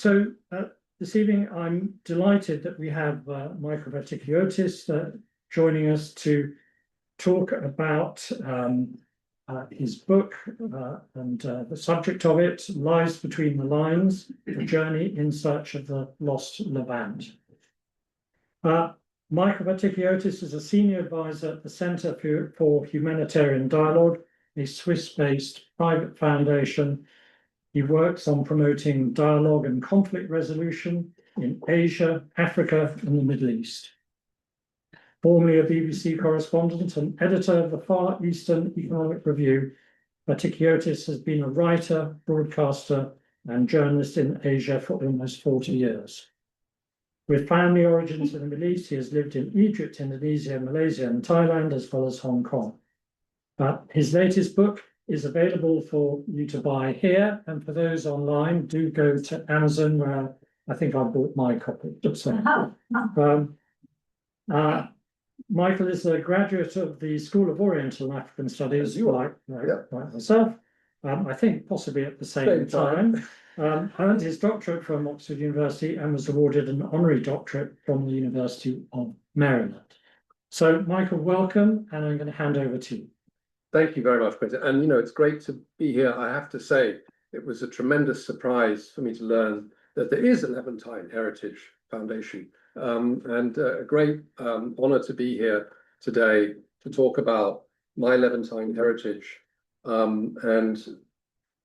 So this evening, I'm delighted that we have Michael Vatikiotis joining us to talk about his book and the subject of it, Lives Between the Lines, A Journey in Search of the Lost Levant. Michael Vatikiotis is a senior advisor at the Centre for Humanitarian Dialogue, a Swiss-based private foundation. He works on promoting dialogue and conflict resolution in Asia, Africa, and the Middle East. Formerly a BBC correspondent and editor of the Far Eastern Economic Review, Vatikiotis has been a writer, broadcaster, and journalist in Asia for almost 40 years. With family origins in the Middle East, he has lived in Egypt, Indonesia, Malaysia, and Thailand, as well as Hong Kong. His latest book is available for you to buy here, and for those online, do go to Amazon, where I think I bought my copy. Michael is a graduate of the School of Oriental and African Studies, like myself, I think possibly at the same time. Earned his doctorate from Oxford University and was awarded an honorary doctorate from the University of Maryland. So, Michael, welcome, and I'm going to hand over to you. Thank you very much, Quentin. And, it's great to be here. I have to say, it was a tremendous surprise for me to learn that there is a Levantine Heritage Foundation, and a great honor to be here today to talk about my Levantine heritage. Because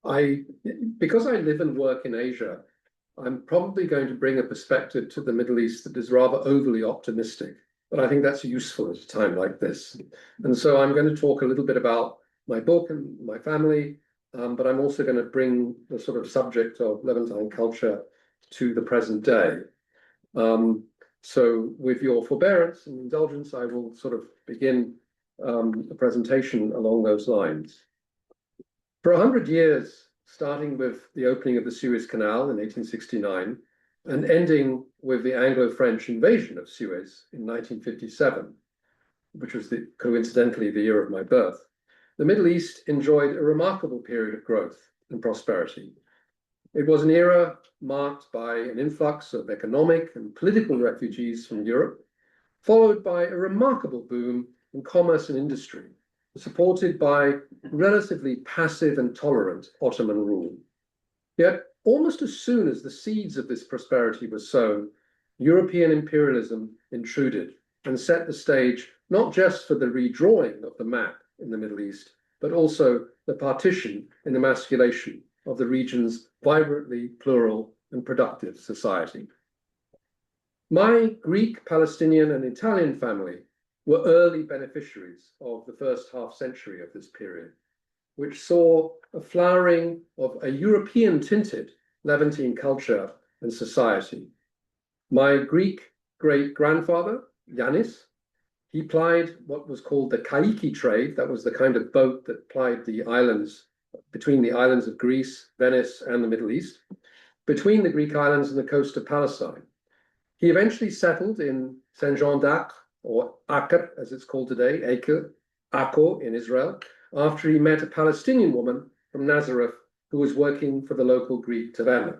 I live and work in Asia, I'm probably going to bring a perspective to the Middle East that is rather overly optimistic. But I think that's useful at a time like this. And so I'm going to talk a little bit about my book and my family, but I'm also going to bring the sort of subject of Levantine culture to the present day. So with your forbearance and indulgence, I will sort of begin the presentation along those lines. For 100 years, starting with the opening of the Suez Canal in 1869, and ending with the Anglo-French invasion of Suez in 1957, which was coincidentally the year of my birth, the Middle East enjoyed a remarkable period of growth and prosperity. It was an era marked by an influx of economic and political refugees from Europe, followed by a remarkable boom in commerce and industry, supported by relatively passive and tolerant Ottoman rule. Yet, almost as soon as the seeds of this prosperity were sown, European imperialism intruded and set the stage not just for the redrawing of the map in the Middle East, but also the partition and emasculation of the region's vibrantly plural and productive society. My Greek, Palestinian, and Italian family were early beneficiaries of the first half century of this period, which saw a flowering of a European-tinted Levantine culture and society. My Greek great-grandfather, Yanis, he plied what was called the kaiki trade. That was the kind of boat that plied the islands, between the islands of Greece, Venice, and the Middle East, between the Greek islands and the coast of Palestine. He eventually settled in Saint Jean d'Acre, or Acre, as it's called today, Akko in Israel, after he met a Palestinian woman from Nazareth who was working for the local Greek taverna.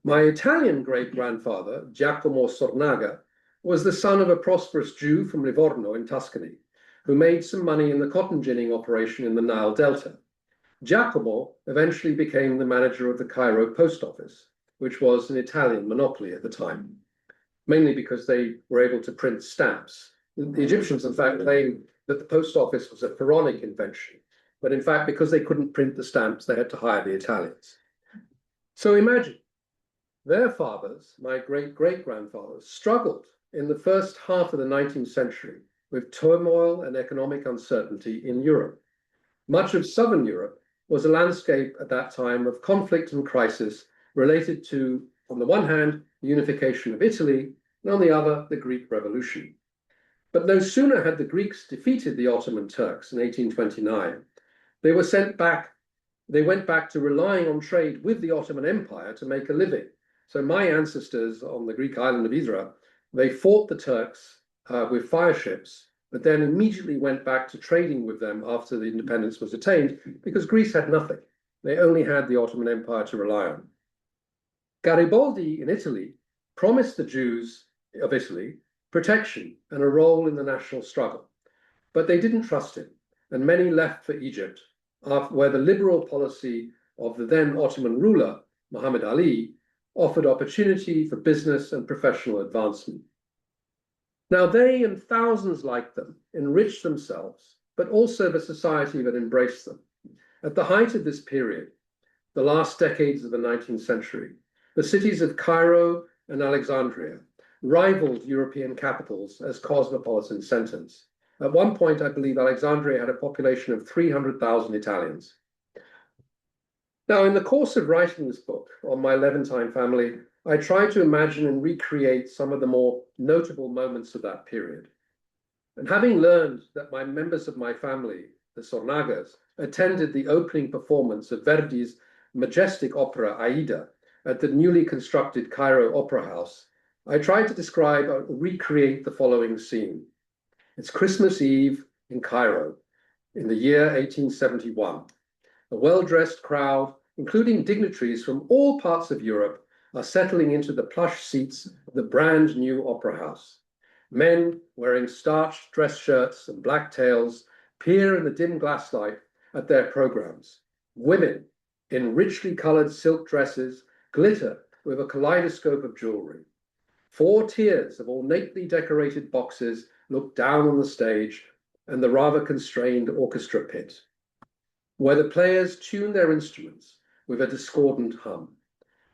My Italian great-grandfather, Giacomo Sornaga, was the son of a prosperous Jew from Livorno in Tuscany, who made some money in the cotton ginning operation in the Nile Delta. Giacomo eventually became the manager of the Cairo post office, which was an Italian monopoly at the time, mainly because they were able to print stamps. The Egyptians, in fact, claimed that the post office was a pharaonic invention, but in fact, because they couldn't print the stamps, they had to hire the Italians. So imagine, their fathers, my great-great-grandfathers, struggled in the first half of the 19th century with turmoil and economic uncertainty in Europe. Much of Southern Europe was a landscape at that time of conflict and crisis related to, on the one hand, the unification of Italy, and on the other, the Greek Revolution. But no sooner had the Greeks defeated the Ottoman Turks in 1829, they went back to relying on trade with the Ottoman Empire to make a living. So my ancestors on the Greek island of Isra, they fought the Turks with fire ships, but then immediately went back to trading with them after the independence was attained, because Greece had nothing. They only had the Ottoman Empire to rely on. Garibaldi in Italy promised the Jews of Italy protection and a role in the national struggle, but they didn't trust him, and many left for Egypt, where the liberal policy of the then Ottoman ruler, Muhammad Ali, offered opportunity for business and professional advancement. Now they and thousands like them enriched themselves, but also the society that embraced them. At the height of this period, the last decades of the 19th century, the cities of Cairo and Alexandria rivaled European capitals as cosmopolitan centers. At one point, I believe Alexandria had a population of 300,000 Italians. Now, in the course of writing this book on my Levantine family, I tried to imagine and recreate some of the more notable moments of that period. And having learned that members of my family, the Sornagas, attended the opening performance of Verdi's majestic opera Aida at the newly constructed Cairo Opera House, I tried to describe or recreate the following scene. It's Christmas Eve in Cairo in the year 1871. A well-dressed crowd, including dignitaries from all parts of Europe, are settling into the plush seats of the brand new opera house. Men wearing starched dress shirts and black tails peer in the dim glasslight at their programs. Women in richly colored silk dresses glitter with a kaleidoscope of jewelry. 4 tiers of ornately decorated boxes look down on the stage and the rather constrained orchestra pit, where the players tune their instruments with a discordant hum.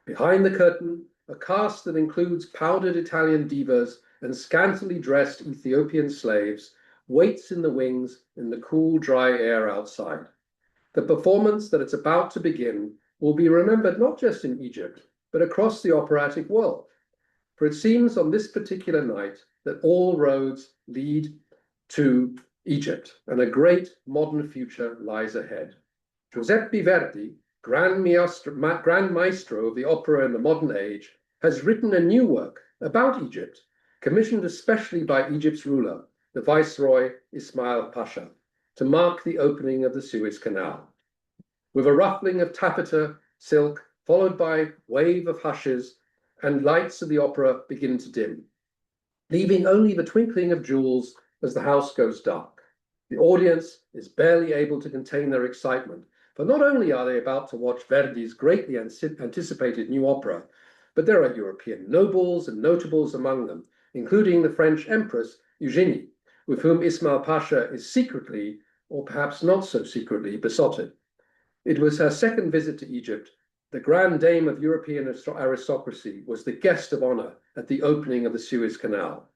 Behind the curtain, a cast that includes powdered Italian divas and scantily dressed Ethiopian slaves waits in the wings in the cool, dry air outside. The performance that is about to begin will be remembered not just in Egypt, but across the operatic world. For it seems on this particular night that all roads lead to Egypt, and a great modern future lies ahead. Giuseppe Verdi, Grand Maestro of the opera in the modern age, has written a new work about Egypt, commissioned especially by Egypt's ruler, the Viceroy Ismail Pasha, to mark the opening of the Suez Canal. With a ruffling of taffeta silk, followed by a wave of hushes, and lights of the opera begin to dim, leaving only the twinkling of jewels as the house goes dark. The audience is barely able to contain their excitement, for not only are they about to watch Verdi's greatly anticipated new opera, but there are European nobles and notables among them, including the French Empress Eugénie, with whom Ismail Pasha is secretly, or perhaps not so secretly, besotted. It was her second visit to Egypt. The grand dame of European aristocracy was the guest of honor at the opening of the Suez Canal.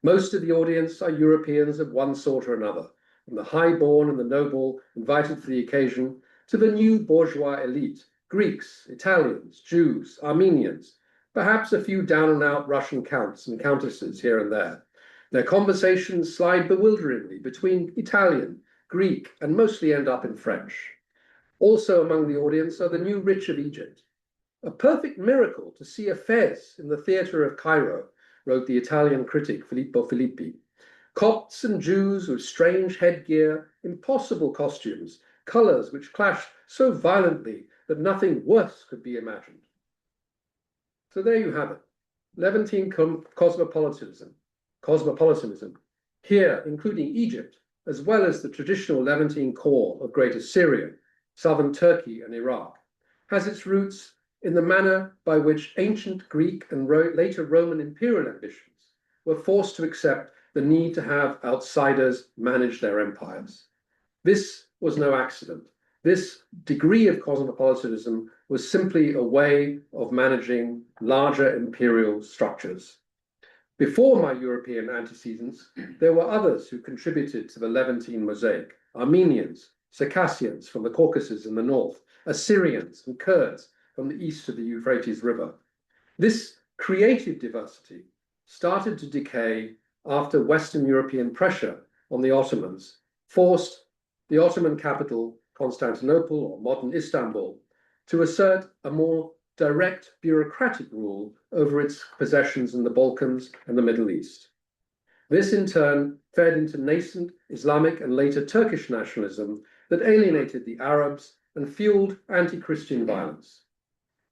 Most of the audience are Europeans of one sort or another, from the high-born and the noble invited for the occasion to the new bourgeois elite, Greeks, Italians, Jews, Armenians, perhaps a few down-and-out Russian counts and countesses here and there. Their conversations slide bewilderingly between Italian, Greek, and mostly end up in French. Also among the audience are the new rich of Egypt. A perfect miracle to see a fez in the theatre of Cairo, wrote the Italian critic Filippo Filippi. Copts and Jews with strange headgear, impossible costumes, colors which clash so violently that nothing worse could be imagined. So there you have it, Levantine cosmopolitanism, here including Egypt, as well as the traditional Levantine core of Greater Syria, southern Turkey and Iraq, has its roots in the manner by which ancient Greek and later Roman imperial ambitions were forced to accept the need to have outsiders manage their empires. This was no accident. This degree of cosmopolitanism was simply a way of managing larger imperial structures. Before my European antecedents, there were others who contributed to the Levantine mosaic: Armenians, Circassians from the Caucasus in the north, Assyrians and Kurds from the east of the Euphrates River. This creative diversity started to decay after Western European pressure on the Ottomans forced the Ottoman capital, Constantinople or modern Istanbul, to assert a more direct bureaucratic rule over its possessions in the Balkans and the Middle East. This in turn fed into nascent Islamic and later Turkish nationalism that alienated the Arabs and fueled anti-Christian violence.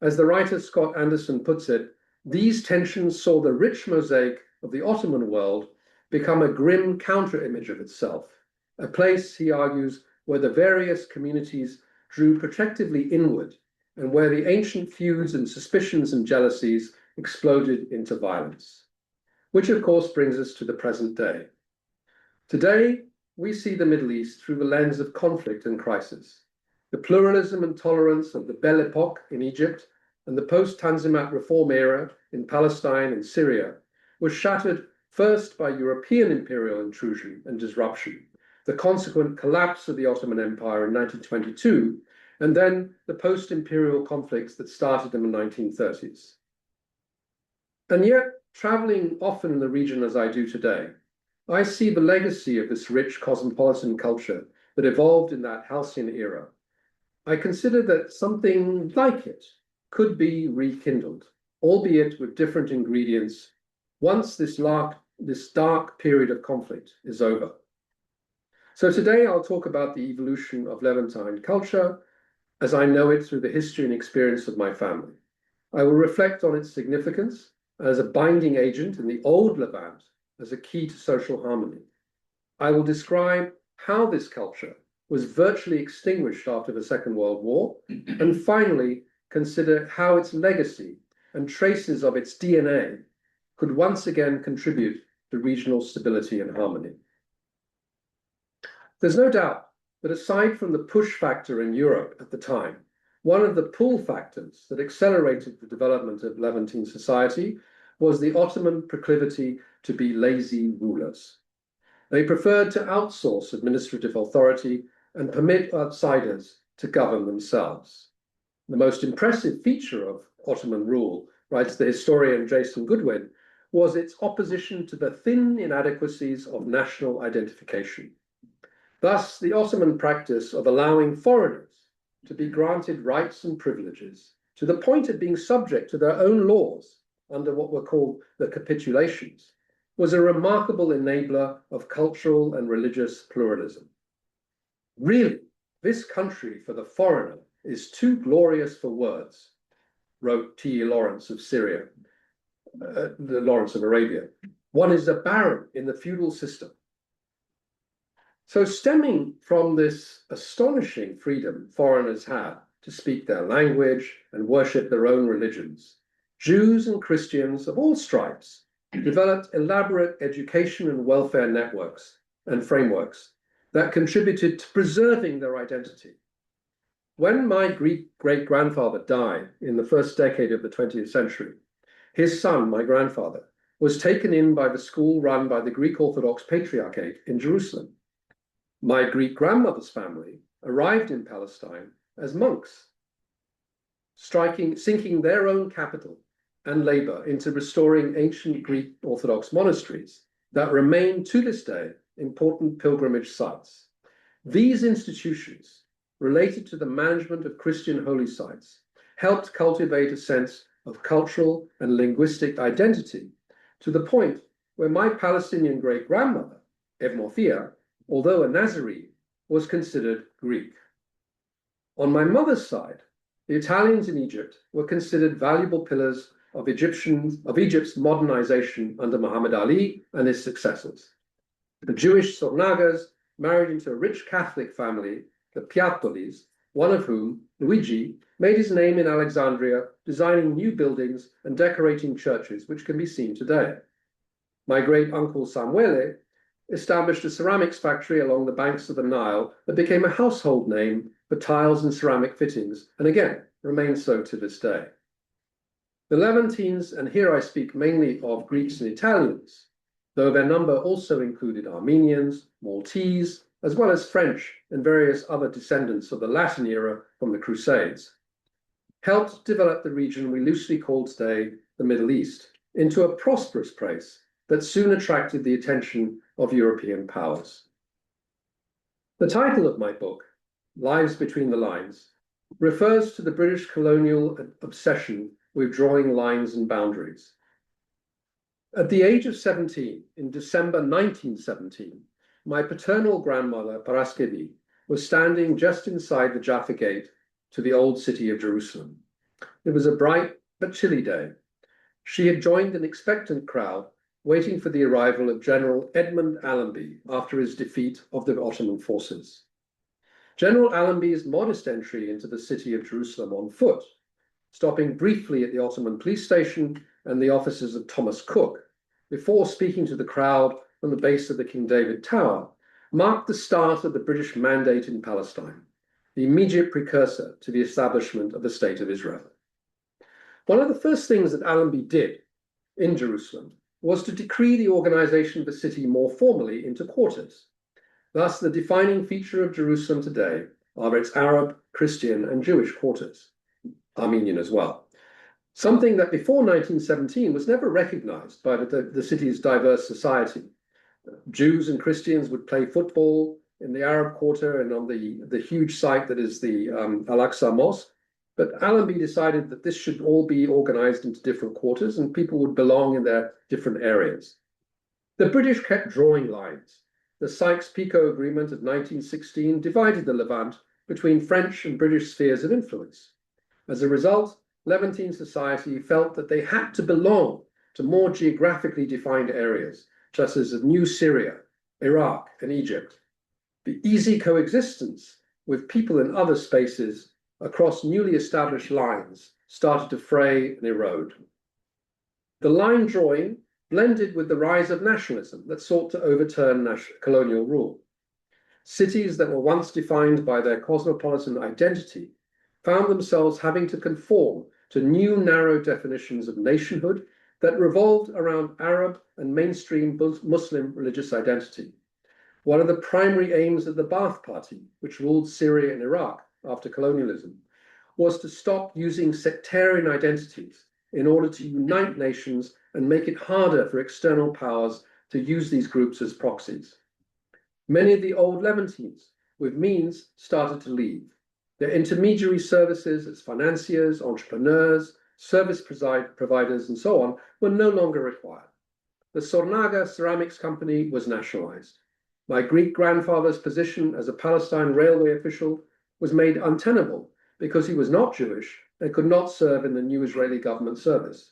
As the writer Scott Anderson puts it, these tensions saw the rich mosaic of the Ottoman world become a grim counter-image of itself, a place, he argues, where the various communities drew protectively inward and where the ancient feuds and suspicions and jealousies exploded into violence. Which, of course, brings us to the present day. Today, we see the Middle East through the lens of conflict and crisis. The pluralism and tolerance of the Belle Epoque in Egypt and the post-Tanzimat reform era in Palestine and Syria was shattered first by European imperial intrusion and disruption, the consequent collapse of the Ottoman Empire in 1922, and then the post-imperial conflicts that started in the 1930s. And yet, traveling often in the region as I do today, I see the legacy of this rich cosmopolitan culture that evolved in that halcyon era. I consider that something like it could be rekindled, albeit with different ingredients, once this dark period of conflict is over. So today I'll talk about the evolution of Levantine culture as I know it through the history and experience of my family. I will reflect on its significance as a binding agent in the old Levant as a key to social harmony. I will describe how this culture was virtually extinguished after the Second World War, and finally consider how its legacy and traces of its DNA could once again contribute to regional stability and harmony. There's no doubt that aside from the push factor in Europe at the time, one of the pull factors that accelerated the development of Levantine society was the Ottoman proclivity to be lazy rulers. They preferred to outsource administrative authority and permit outsiders to govern themselves. The most impressive feature of Ottoman rule, writes the historian Jason Goodwin, was its opposition to the thin inadequacies of national identification. Thus, the Ottoman practice of allowing foreigners to be granted rights and privileges to the point of being subject to their own laws under what were called the capitulations was a remarkable enabler of cultural and religious pluralism. Really, this country for the foreigner is too glorious for words, wrote T. Lawrence of Syria, Lawrence of Arabia. One is a baron in the feudal system. So stemming from this astonishing freedom foreigners had to speak their language and worship their own religions, Jews and Christians of all stripes developed elaborate education and welfare networks and frameworks that contributed to preserving their identity. When my great-grandfather died in the first decade of the 20th century, his son, my grandfather, was taken in by the school run by the Greek Orthodox Patriarchate in Jerusalem. My Greek-grandmother's family arrived in Palestine as monks, sinking their own capital and labor into restoring ancient Greek Orthodox monasteries that remain to this day important pilgrimage sites. These institutions, related to the management of Christian holy sites, helped cultivate a sense of cultural and linguistic identity to the point where my Palestinian great-grandmother, Evmothea, although a Nazarene, was considered Greek. On my mother's side, the Italians in Egypt were considered valuable pillars of Egypt's modernization under Muhammad Ali and his successors. The Jewish Sornagas married into a rich Catholic family, the Piattolis, one of whom, Luigi, made his name in Alexandria, designing new buildings and decorating churches, which can be seen today. My great-uncle Samuele established a ceramics factory along the banks of the Nile that became a household name for tiles and ceramic fittings, and again, remains so to this day. The Levantines, and here I speak mainly of Greeks and Italians, though their number also included Armenians, Maltese, as well as French and various other descendants of the Latin era from the Crusades, helped develop the region we loosely call today the Middle East into a prosperous place that soon attracted the attention of European powers. The title of my book, Lives Between the Lines, refers to the British colonial obsession with drawing lines and boundaries. At the age of 17, in December 1917, my paternal grandmother, Paraskevi, was standing just inside the Jaffa Gate to the old city of Jerusalem. It was a bright but chilly day. She had joined an expectant crowd, waiting for the arrival of General Edmund Allenby after his defeat of the Ottoman forces. General Allenby's modest entry into the city of Jerusalem on foot, stopping briefly at the Ottoman police station and the offices of Thomas Cook, before speaking to the crowd from the base of the King David Tower, marked the start of the British mandate in Palestine, the immediate precursor to the establishment of the State of Israel. One of the first things that Allenby did in Jerusalem was to decree the organization of the city more formally into quarters. Thus, the defining feature of Jerusalem today are its Arab, Christian, and Jewish quarters, Armenian as well. Something that before 1917 was never recognized by the city's diverse society. Jews and Christians would play football in the Arab quarter and on the huge site that is the Al-Aqsa Mosque. But Allenby decided that this should all be organized into different quarters and people would belong in their different areas. The British kept drawing lines. The Sykes-Picot Agreement of 1916 divided the Levant between French and British spheres of influence. As a result, Levantine society felt that they had to belong to more geographically defined areas, such as New Syria, Iraq, and Egypt. The easy coexistence with people in other spaces across newly established lines started to fray and erode. The line drawing blended with the rise of nationalism that sought to overturn colonial rule. Cities that were once defined by their cosmopolitan identity found themselves having to conform to new narrow definitions of nationhood that revolved around Arab and mainstream Muslim religious identity. One of the primary aims of the Ba'ath Party, which ruled Syria and Iraq after colonialism, was to stop using sectarian identities in order to unite nations and make it harder for external powers to use these groups as proxies. Many of the old Levantines with means started to leave. Their intermediary services as financiers, entrepreneurs, service providers, and so on were no longer required. The Sornaga Ceramics Company was nationalized. My Greek grandfather's position as a Palestine railway official was made untenable because he was not Jewish and could not serve in the new Israeli government service.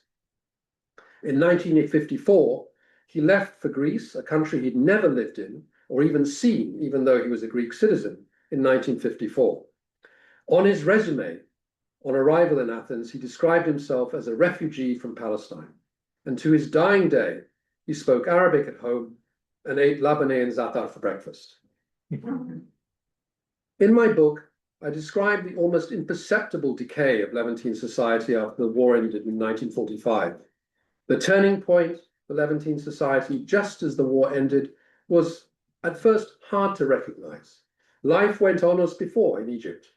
In 1954, he left for Greece, a country he'd never lived in or even seen, even though he was a Greek citizen, in 1954. On his resume, on arrival in Athens, he described himself as a refugee from Palestine. And to his dying day, he spoke Arabic at home and ate labneh and za'atar for breakfast. In my book, I describe the almost imperceptible decay of Levantine society after the war ended in 1945. The turning point for Levantine society, just as the war ended, was at first hard to recognize. Life went on as before in Egypt.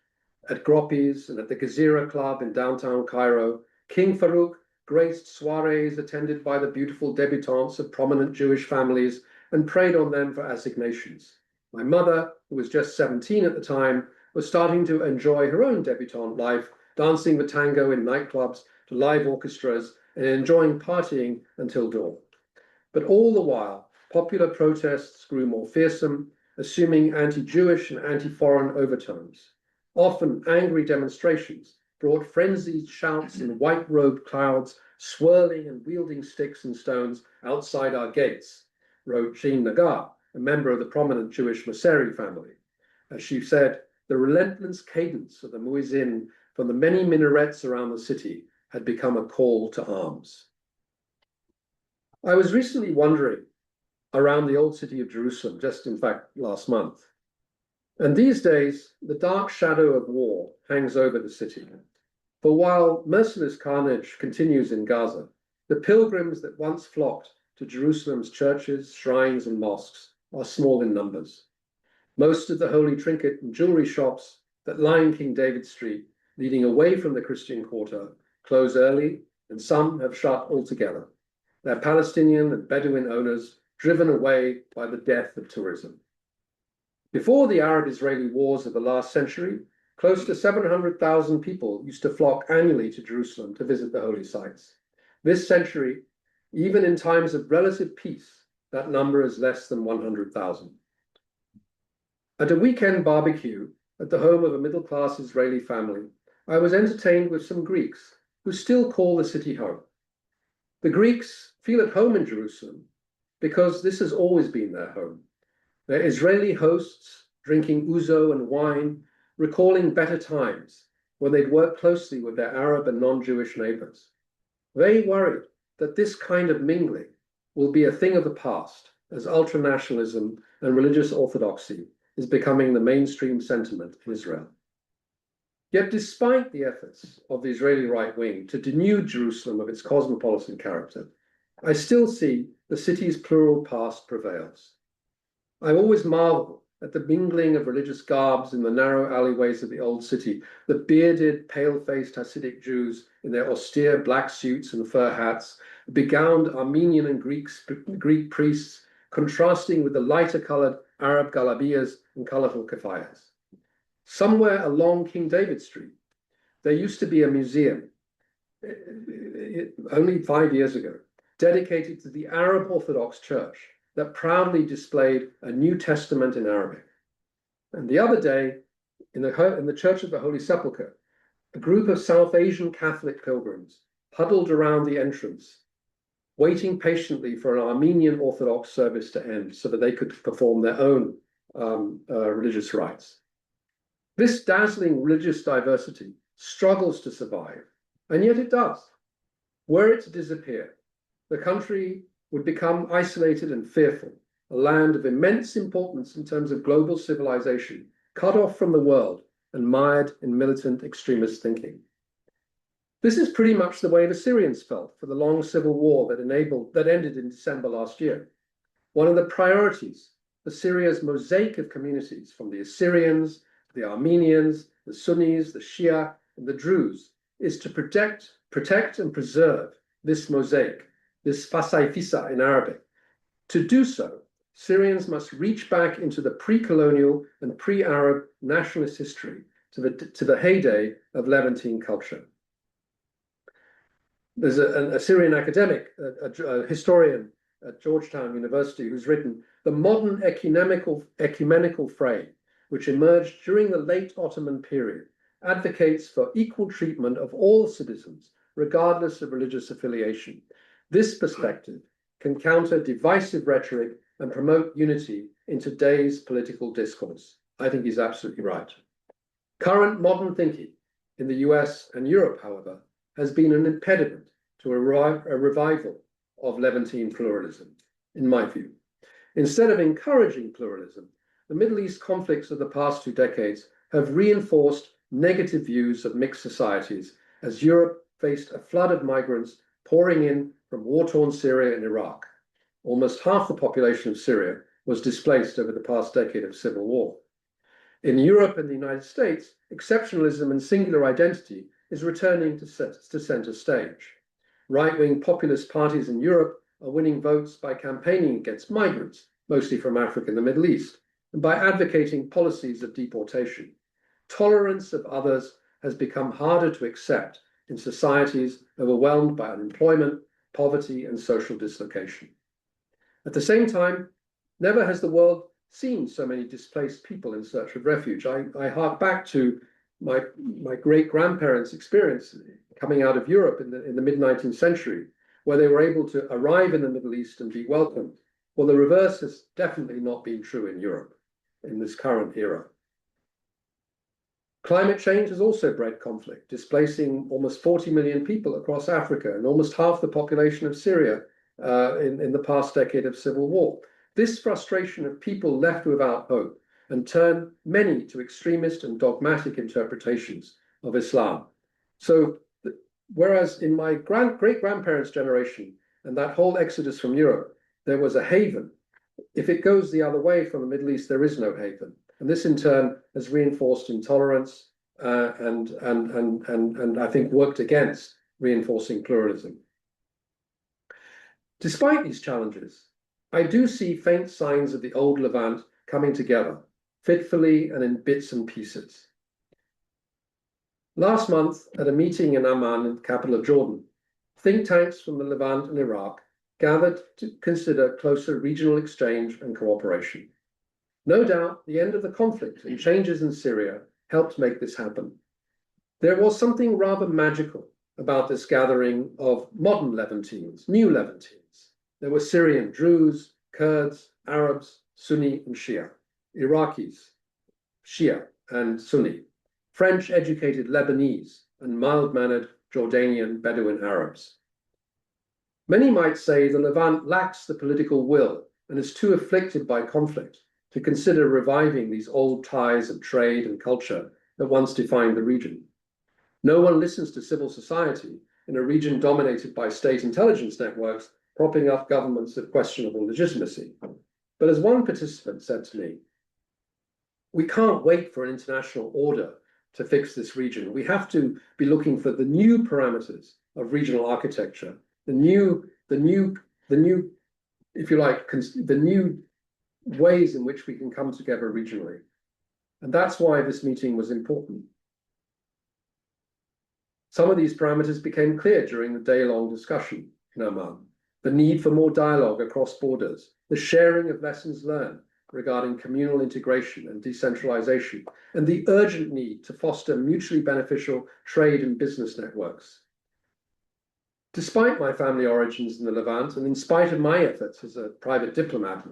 At Groppi's and at the Gezira Club in downtown Cairo, King Farouk graced soirees attended by the beautiful debutantes of prominent Jewish families and preyed on them for assignations. My mother, who was just 17 at the time, was starting to enjoy her own debutante life, dancing the tango in nightclubs to live orchestras and enjoying partying until dawn. But all the while, popular protests grew more fearsome, assuming anti-Jewish and anti-foreign overtones. Often angry demonstrations brought frenzied shouts in white-robed clouds, swirling and wielding sticks and stones outside our gates, wrote Jean Nagar, a member of the prominent Jewish Mosseri family. As she said, the relentless cadence of the muezzin from the many minarets around the city had become a call to arms. I was recently wandering around the old city of Jerusalem, just in fact last month. And these days, the dark shadow of war hangs over the city. For while merciless carnage continues in Gaza, the pilgrims that once flocked to Jerusalem's churches, shrines, and mosques are small in numbers. Most of the holy trinket and jewelry shops that line King David Street, leading away from the Christian quarter, close early, and some have shut altogether. Their Palestinian and Bedouin owners driven away by the death of tourism. Before the Arab-Israeli wars of the last century, close to 700,000 people used to flock annually to Jerusalem to visit the holy sites. This century, even in times of relative peace, that number is less than 100,000. At a weekend barbecue at the home of a middle-class Israeli family, I was entertained with some Greeks who still call the city home. The Greeks feel at home in Jerusalem because this has always been their home. Their Israeli hosts drinking ouzo and wine, recalling better times when they'd worked closely with their Arab and non-Jewish neighbors. They worried that this kind of mingling will be a thing of the past as ultranationalism and religious orthodoxy is becoming the mainstream sentiment in Israel. Yet despite the efforts of the Israeli right wing to denude Jerusalem of its cosmopolitan character, I still see the city's plural past prevails. I always marvel at the mingling of religious garbs in the narrow alleyways of the old city, the bearded, pale-faced Hasidic Jews in their austere black suits and fur hats, begowned Armenian and Greek priests, contrasting with the lighter-colored Arab galabiyas and colorful keffiyehs. Somewhere along King David Street, there used to be a museum, only 5 years ago, dedicated to the Arab Orthodox Church that proudly displayed a New Testament in Arabic. And the other day, in the Church of the Holy Sepulchre, a group of South Asian Catholic pilgrims huddled around the entrance, waiting patiently for an Armenian Orthodox service to end so that they could perform their own religious rites. This dazzling religious diversity struggles to survive, and yet it does. Were it to disappear, the country would become isolated and fearful, a land of immense importance in terms of global civilization, cut off from the world and mired in militant extremist thinking. This is pretty much the way the Syrians felt for the long civil war that ended in December last year. One of the priorities for Syria's mosaic of communities, from the Assyrians, the Armenians, the Sunnis, the Shia, and the Druze, is to protect and preserve this mosaic, this fasai-fisa in Arabic. To do so, Syrians must reach back into the pre-colonial and pre-Arab nationalist history to the heyday of Levantine culture. There's a Syrian academic, a historian at Georgetown University, who's written, "The modern ecumenical frame, which emerged during the late Ottoman period, advocates for equal treatment of all citizens, regardless of religious affiliation. This perspective can counter divisive rhetoric and promote unity in today's political discourse." I think he's absolutely right. Current modern thinking in the US and Europe, however, has been an impediment to a revival of Levantine pluralism, in my view. Instead of encouraging pluralism, the Middle East conflicts of the past 2 decades have reinforced negative views of mixed societies as Europe faced a flood of migrants pouring in from war-torn Syria and Iraq. Almost half the population of Syria was displaced over the past decade of civil war. In Europe and the United States, exceptionalism and singular identity is returning to center stage. Right-wing populist parties in Europe are winning votes by campaigning against migrants, mostly from Africa and the Middle East, and by advocating policies of deportation. Tolerance of others has become harder to accept in societies overwhelmed by unemployment, poverty, and social dislocation. At the same time, never has the world seen so many displaced people in search of refuge. I hark back to my great-grandparents' experience coming out of Europe in the mid-19th century, where they were able to arrive in the Middle East and be welcomed. Well, the reverse has definitely not been true in Europe in this current era. Climate change has also bred conflict, displacing almost 40 million people across Africa and almost half the population of Syria in the past decade of civil war. This frustration of people left without hope and turned many to extremist and dogmatic interpretations of Islam. So, whereas in my great-grandparents' generation and that whole exodus from Europe, there was a haven, if it goes the other way from the Middle East, there is no haven. And this in turn has reinforced intolerance and I think worked against reinforcing pluralism. Despite these challenges, I do see faint signs of the old Levant coming together, fitfully and in bits and pieces. Last month, at a meeting in Amman, the capital of Jordan, think tanks from the Levant and Iraq gathered to consider closer regional exchange and cooperation. No doubt, the end of the conflict and changes in Syria helped make this happen. There was something rather magical about this gathering of modern Levantines, new Levantines. There were Syrian Druze, Kurds, Arabs, Sunni and Shia, Iraqis, Shia and Sunni, French-educated Lebanese, and mild-mannered Jordanian Bedouin Arabs. Many might say the Levant lacks the political will and is too afflicted by conflict to consider reviving these old ties of trade and culture that once defined the region. No one listens to civil society in a region dominated by state intelligence networks propping up governments of questionable legitimacy. But as one participant said to me, we can't wait for an international order to fix this region. We have to be looking for the new parameters of regional architecture, the new, if you like, the new ways in which we can come together regionally. And that's why this meeting was important. Some of these parameters became clear during the day-long discussion in Amman. The need for more dialogue across borders, the sharing of lessons learned regarding communal integration and decentralization, and the urgent need to foster mutually beneficial trade and business networks. Despite my family origins in the Levant, and in spite of my efforts as a private diplomat,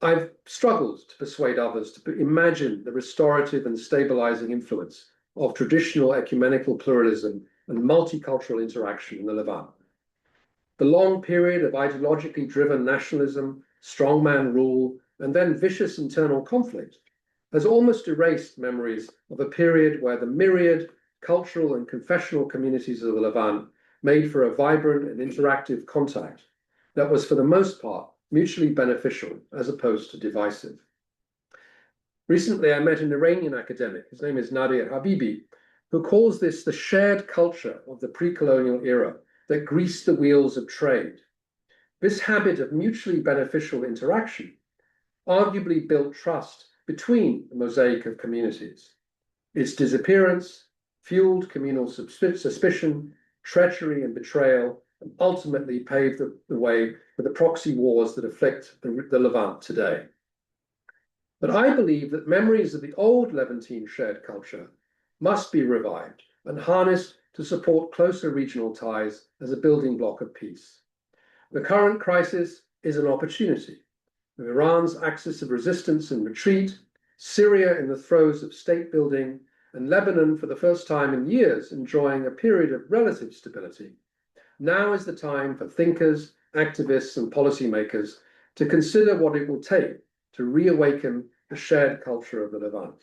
I've struggled to persuade others to imagine the restorative and stabilizing influence of traditional ecumenical pluralism and multicultural interaction in the Levant. The long period of ideologically driven nationalism, strongman rule, and then vicious internal conflict has almost erased memories of a period where the myriad cultural and confessional communities of the Levant made for a vibrant and interactive contact that was, for the most part, mutually beneficial as opposed to divisive. Recently, I met an Iranian academic, his name is Nadir Habibi, who calls this the shared culture of the pre-colonial era that greased the wheels of trade. This habit of mutually beneficial interaction arguably built trust between the mosaic of communities. Its disappearance fueled communal suspicion, treachery and betrayal, and ultimately paved the way for the proxy wars that afflict the Levant today. But I believe that memories of the old Levantine shared culture must be revived and harnessed to support closer regional ties as a building block of peace. The current crisis is an opportunity. With Iran's axis of resistance and retreat, Syria in the throes of state building, and Lebanon for the first time in years enjoying a period of relative stability, now is the time for thinkers, activists, and policymakers to consider what it will take to reawaken the shared culture of the Levant.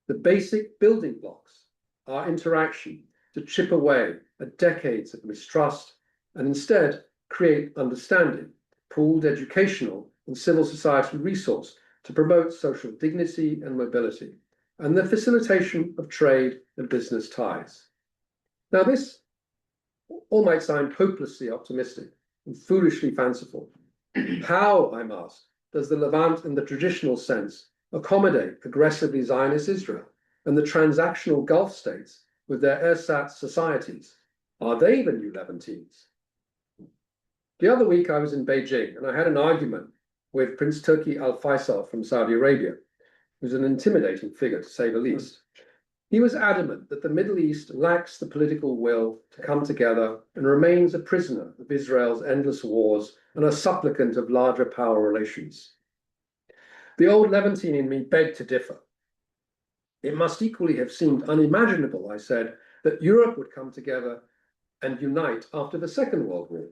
The basic building blocks are interaction to chip away at decades of mistrust and instead create understanding, pooled educational and civil society resource to promote social dignity and mobility, and the facilitation of trade and business ties. Now, this all might sound hopelessly optimistic and foolishly fanciful. How, I'm asked, does the Levant in the traditional sense accommodate aggressively Zionist Israel and the transactional Gulf states with their ersatz societies? Are they the new Levantines? The other week I was in Beijing and I had an argument with Prince Turki Al Faisal from Saudi Arabia, who's an intimidating figure to say the least. He was adamant that the Middle East lacks the political will to come together and remains a prisoner of Israel's endless wars and a supplicant of larger power relations. The old Levantine in me begged to differ. It must equally have seemed unimaginable, I said, that Europe would come together and unite after the Second World War.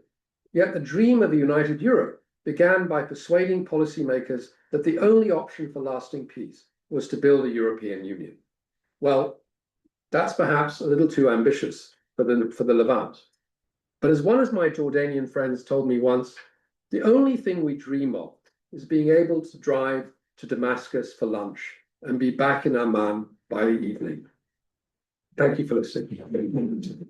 Yet the dream of a united Europe began by persuading policymakers that the only option for lasting peace was to build a European Union. Well, that's perhaps a little too ambitious for the Levant. But as one of my Jordanian friends told me once, the only thing we dream of is being able to drive to Damascus for lunch and be back in Amman by the evening. Thank you for listening.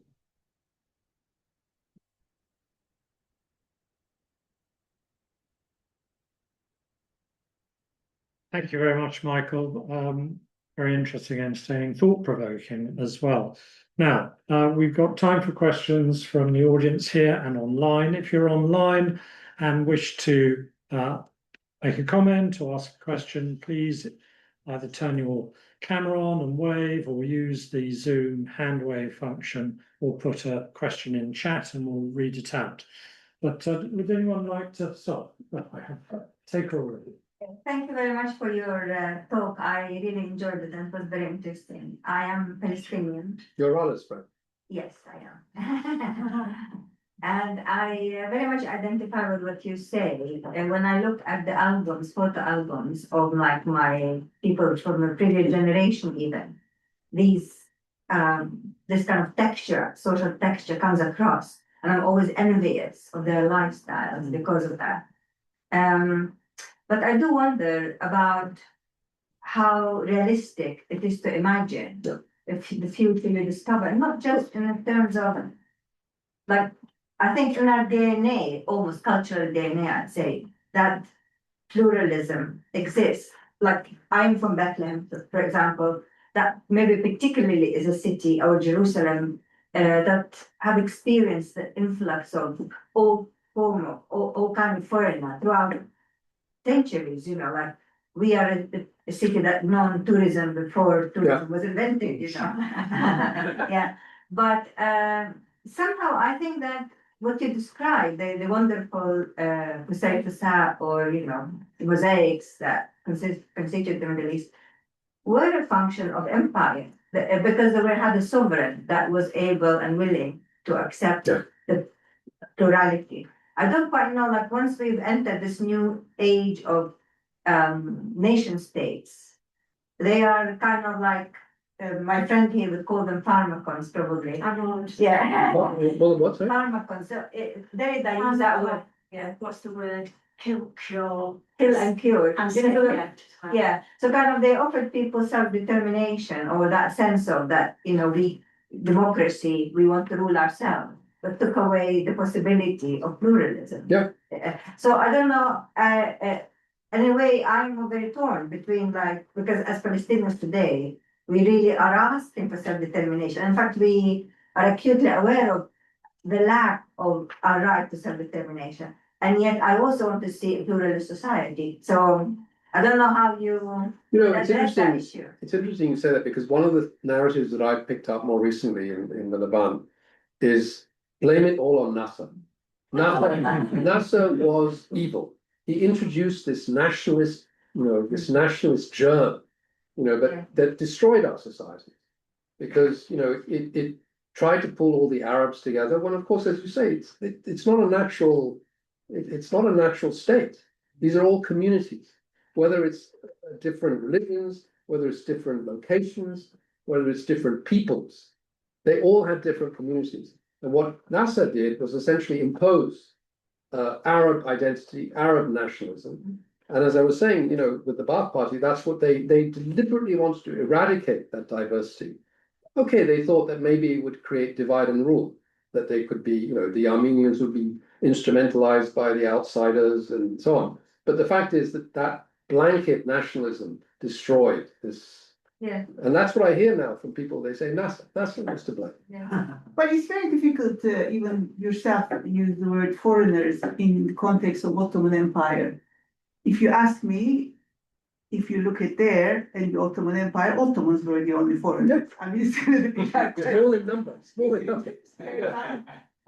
Thank you very much, Michael. Very interesting, entertaining, thought-provoking as well. Now, we've got time for questions from the audience here and online. If you're online and wish to make a comment or ask a question, please either turn your camera on and wave, or use the Zoom hand wave function, or put a question in chat and we'll read it out. But would anyone like to start? Take over. Thank you very much for your talk. I really enjoyed it and it was very interesting. I am Palestinian. You're honest, friend. Yes, I am. And I very much identify with what you say. And when I look at the albums, photo albums of like my people from the previous generation, even these this kind of texture, social texture comes across, and I'm always envious of their lifestyles because of that. But I do wonder about how realistic it is to imagine if the future we discover, not just in terms of like, I think in our DNA, almost cultural DNA, I'd say, that pluralism exists. Like I'm from Bethlehem, for example, that maybe particularly is a city or Jerusalem that have experienced the influx of all kind of foreigner throughout centuries, like we are a city that known tourism before tourism was invented, Yeah. But somehow I think that what you described, the wonderful facade or mosaics that constitute the Middle East, were a function of empire because they had a sovereign that was able and willing to accept the plurality. I don't quite know, like once we've entered this new age of nation states, they are kind of like, my friend here would call them pharmacons probably. Yeah. What's it? Pharmacons. So they use that word. Yeah. What's the word? Kill and cure. Yeah. So kind of they offered people self-determination or that sense of that, we democracy, we want to rule ourselves, but took away the possibility of pluralism. Yeah. So I don't know. In a way, I'm very torn between because as Palestinians today, we really are asking for self-determination. In fact, we are acutely aware of the lack of our right to self-determination. And yet I also want to see a pluralist society. So I don't know how you it's interesting. It's interesting you say that because one of the narratives that I've picked up more recently in the Levant is blame it all on Nasser. Nasser was evil. He introduced this nationalist, germ, that destroyed our society because it tried to pull all the Arabs together. When of course, as you say, it's not a natural. It's not a natural state. These are all communities, whether it's different religions, whether it's different locations, whether it's different peoples. They all have different communities. And what Nasser did was essentially impose Arab identity, Arab nationalism. And as I was saying, with the Ba'ath Party, that's what they deliberately wanted to eradicate that diversity. Okay, they thought that maybe it would create divide and rule, that they could be, the Armenians would be instrumentalized by the outsiders and so on. But the fact is that blanket nationalism destroyed this. Yeah. And that's what I hear now from people. They say Nasser was to blame. Yeah. But it's very difficult to even yourself use the word foreigners in the context of Ottoman Empire. If you ask me, if you look at there in the Ottoman Empire, Ottomans were the only foreigners. I mean, it's going to be small in numbers.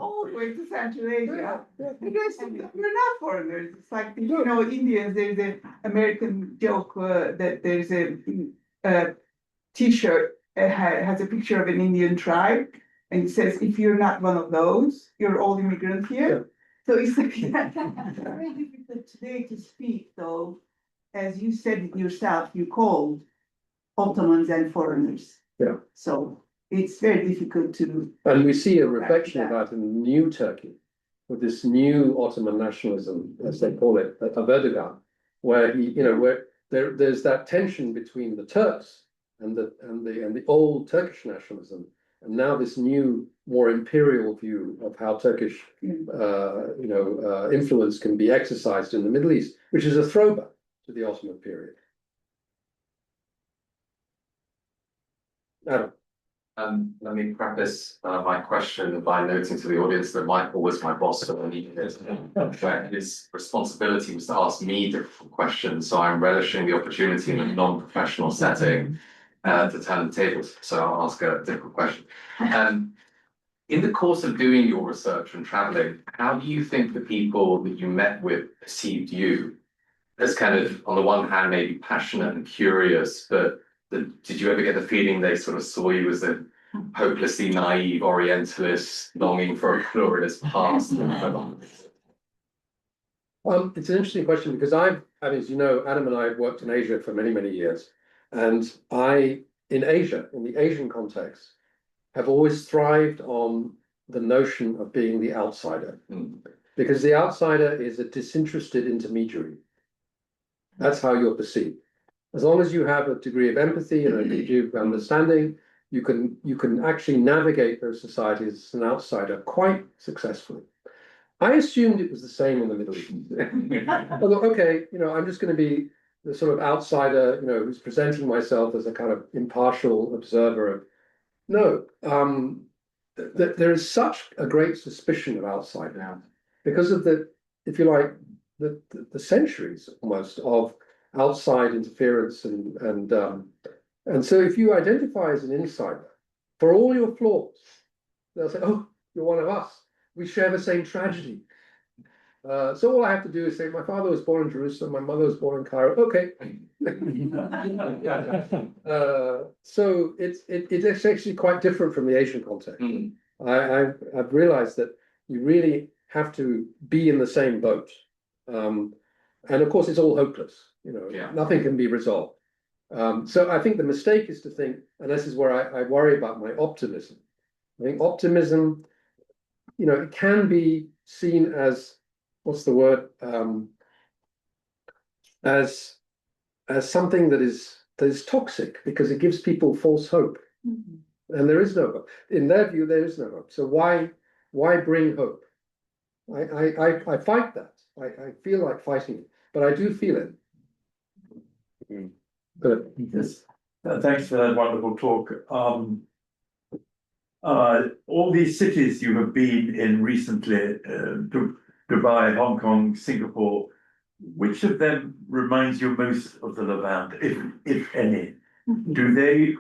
All the way to Central Asia. Because we're not foreigners. It's like, Indians, there's an American joke that there's a T-shirt has a picture of an Indian tribe, and it says, if you're not one of those, you're all immigrant here. Yeah. So it's like, very difficult today to speak, though, as you said it yourself, you called Ottomans and foreigners. Yeah. So it's very difficult to. And we see a reflection of that in new Turkey, with this new Ottoman nationalism, as they call it, of Erdogan, where where there's that tension between the Turks and the old Turkish nationalism, and now this new, more imperial view of how Turkish, influence can be exercised in the Middle East, which is a throwback to the Ottoman period. Adam. Let me preface my question by noting to the audience that Michael was my boss for many years, where his responsibility was to ask me difficult questions. So I'm relishing the opportunity in a non-professional setting to turn the tables, so I'll ask a different question. In the course of doing your research and traveling, how do you think the people that you met with perceived you as kind of, on the one hand, maybe passionate and curious, but did you ever get the feeling they sort of saw you as a hopelessly naive Orientalist longing for a pluralist past? It's an interesting question because as you know, Adam and I have worked in Asia for many, many years. And in Asia, in the Asian context, have always thrived on the notion of being the outsider. Because the outsider is a disinterested intermediary. That's how you're perceived. As long as you have a degree of empathy and a degree of understanding, you can actually navigate those societies as an outsider quite successfully. I assumed it was the same in the Middle East. I thought, okay, I'm just going to be the sort of outsider, who's presenting myself as a kind of impartial observer. No, there is such a great suspicion of outside now because of if you like, the centuries almost of outside interference and so if you identify as an insider, for all your flaws, they'll say, "Oh, you're one of us. We share the same tragedy." So all I have to do is say, "My father was born in Jerusalem, my mother was born in Cairo." Okay. So it's actually quite different from the Asian context. I've realized that you really have to be in the same boat. And of course, it's all hopeless. Nothing can be resolved. So I think the mistake is to think, and this is where I worry about my optimism. I think optimism, it can be seen as, what's the word, as something that is toxic because it gives people false hope. And there is no hope. In their view, there is no hope. So why bring hope? I fight that. I feel like fighting it, but I do feel it. But yes, thanks for that wonderful talk. All these cities you have been in recently, Dubai, Hong Kong, Singapore, which of them reminds you most of the Levant, if any? Do they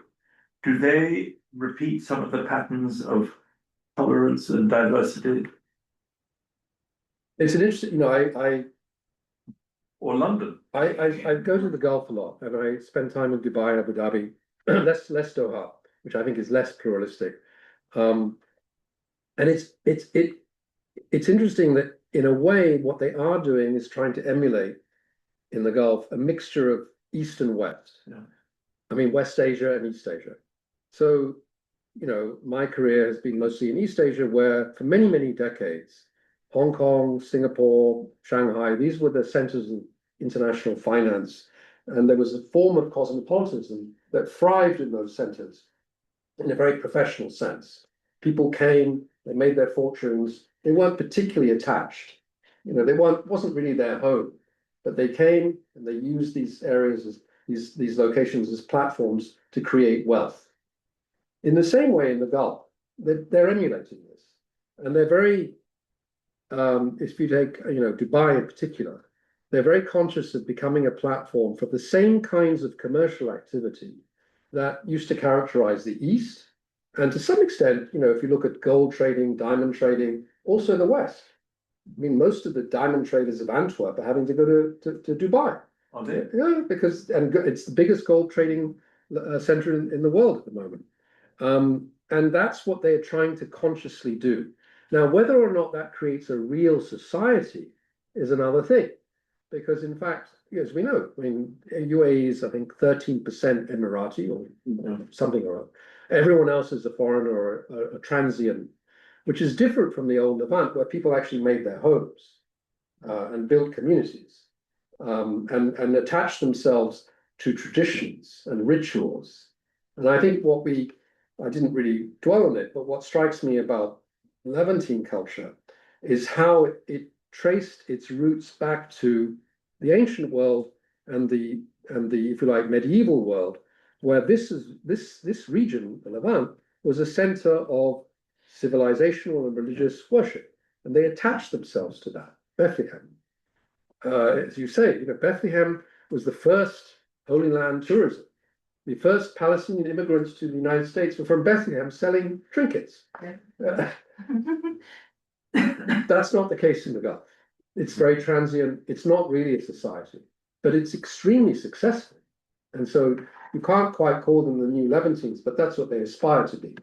repeat some of the patterns of tolerance and diversity? it's an interesting, Or London? I go to the Gulf a lot, and I spend time in Dubai, Abu Dhabi, less Doha, which I think is less pluralistic. And it's interesting that in a way, what they are doing is trying to emulate in the Gulf a mixture of East and West. Yeah. I mean, West Asia and East Asia. So, my career has been mostly in East Asia, where for many, many decades, Hong Kong, Singapore, Shanghai, these were the centers of international finance. And there was a form of cosmopolitanism that thrived in those centers in a very professional sense. People came, they made their fortunes, they weren't particularly attached. Wasn't really their home, but they came and they used these areas as these locations as platforms to create wealth. In the same way in the Gulf, they're emulating this. And they're very, if you take, Dubai in particular, they're very conscious of becoming a platform for the same kinds of commercial activity that used to characterize the East. And to some extent, if you look at gold trading, diamond trading, also the West. I mean, most of the diamond traders of Antwerp are having to go to Dubai. Are they? Yeah, because it's the biggest gold trading center in the world at the moment. And that's what they're trying to consciously do. Now, whether or not that creates a real society is another thing. Because in fact, as we know, I mean, UAE is, I think, 13% Emirati or something or other. Everyone else is a foreigner or a transient, which is different from the old Levant, where people actually made their homes and built communities and attached themselves to traditions and rituals. And I think I didn't really dwell on it, but what strikes me about Levantine culture is how it traced its roots back to the ancient world and the if you like medieval world, where this region, the Levant, was a center of civilizational and religious worship, and they attached themselves to that. Bethlehem, as you say, Bethlehem was the first Holy Land tourism. the first Palestinian immigrants to the United States were from Bethlehem selling trinkets. That's not the case in the Gulf. It's very transient. It's not really a society, but it's extremely successful. And so you can't quite call them the new Levantines, but that's what they aspire to be.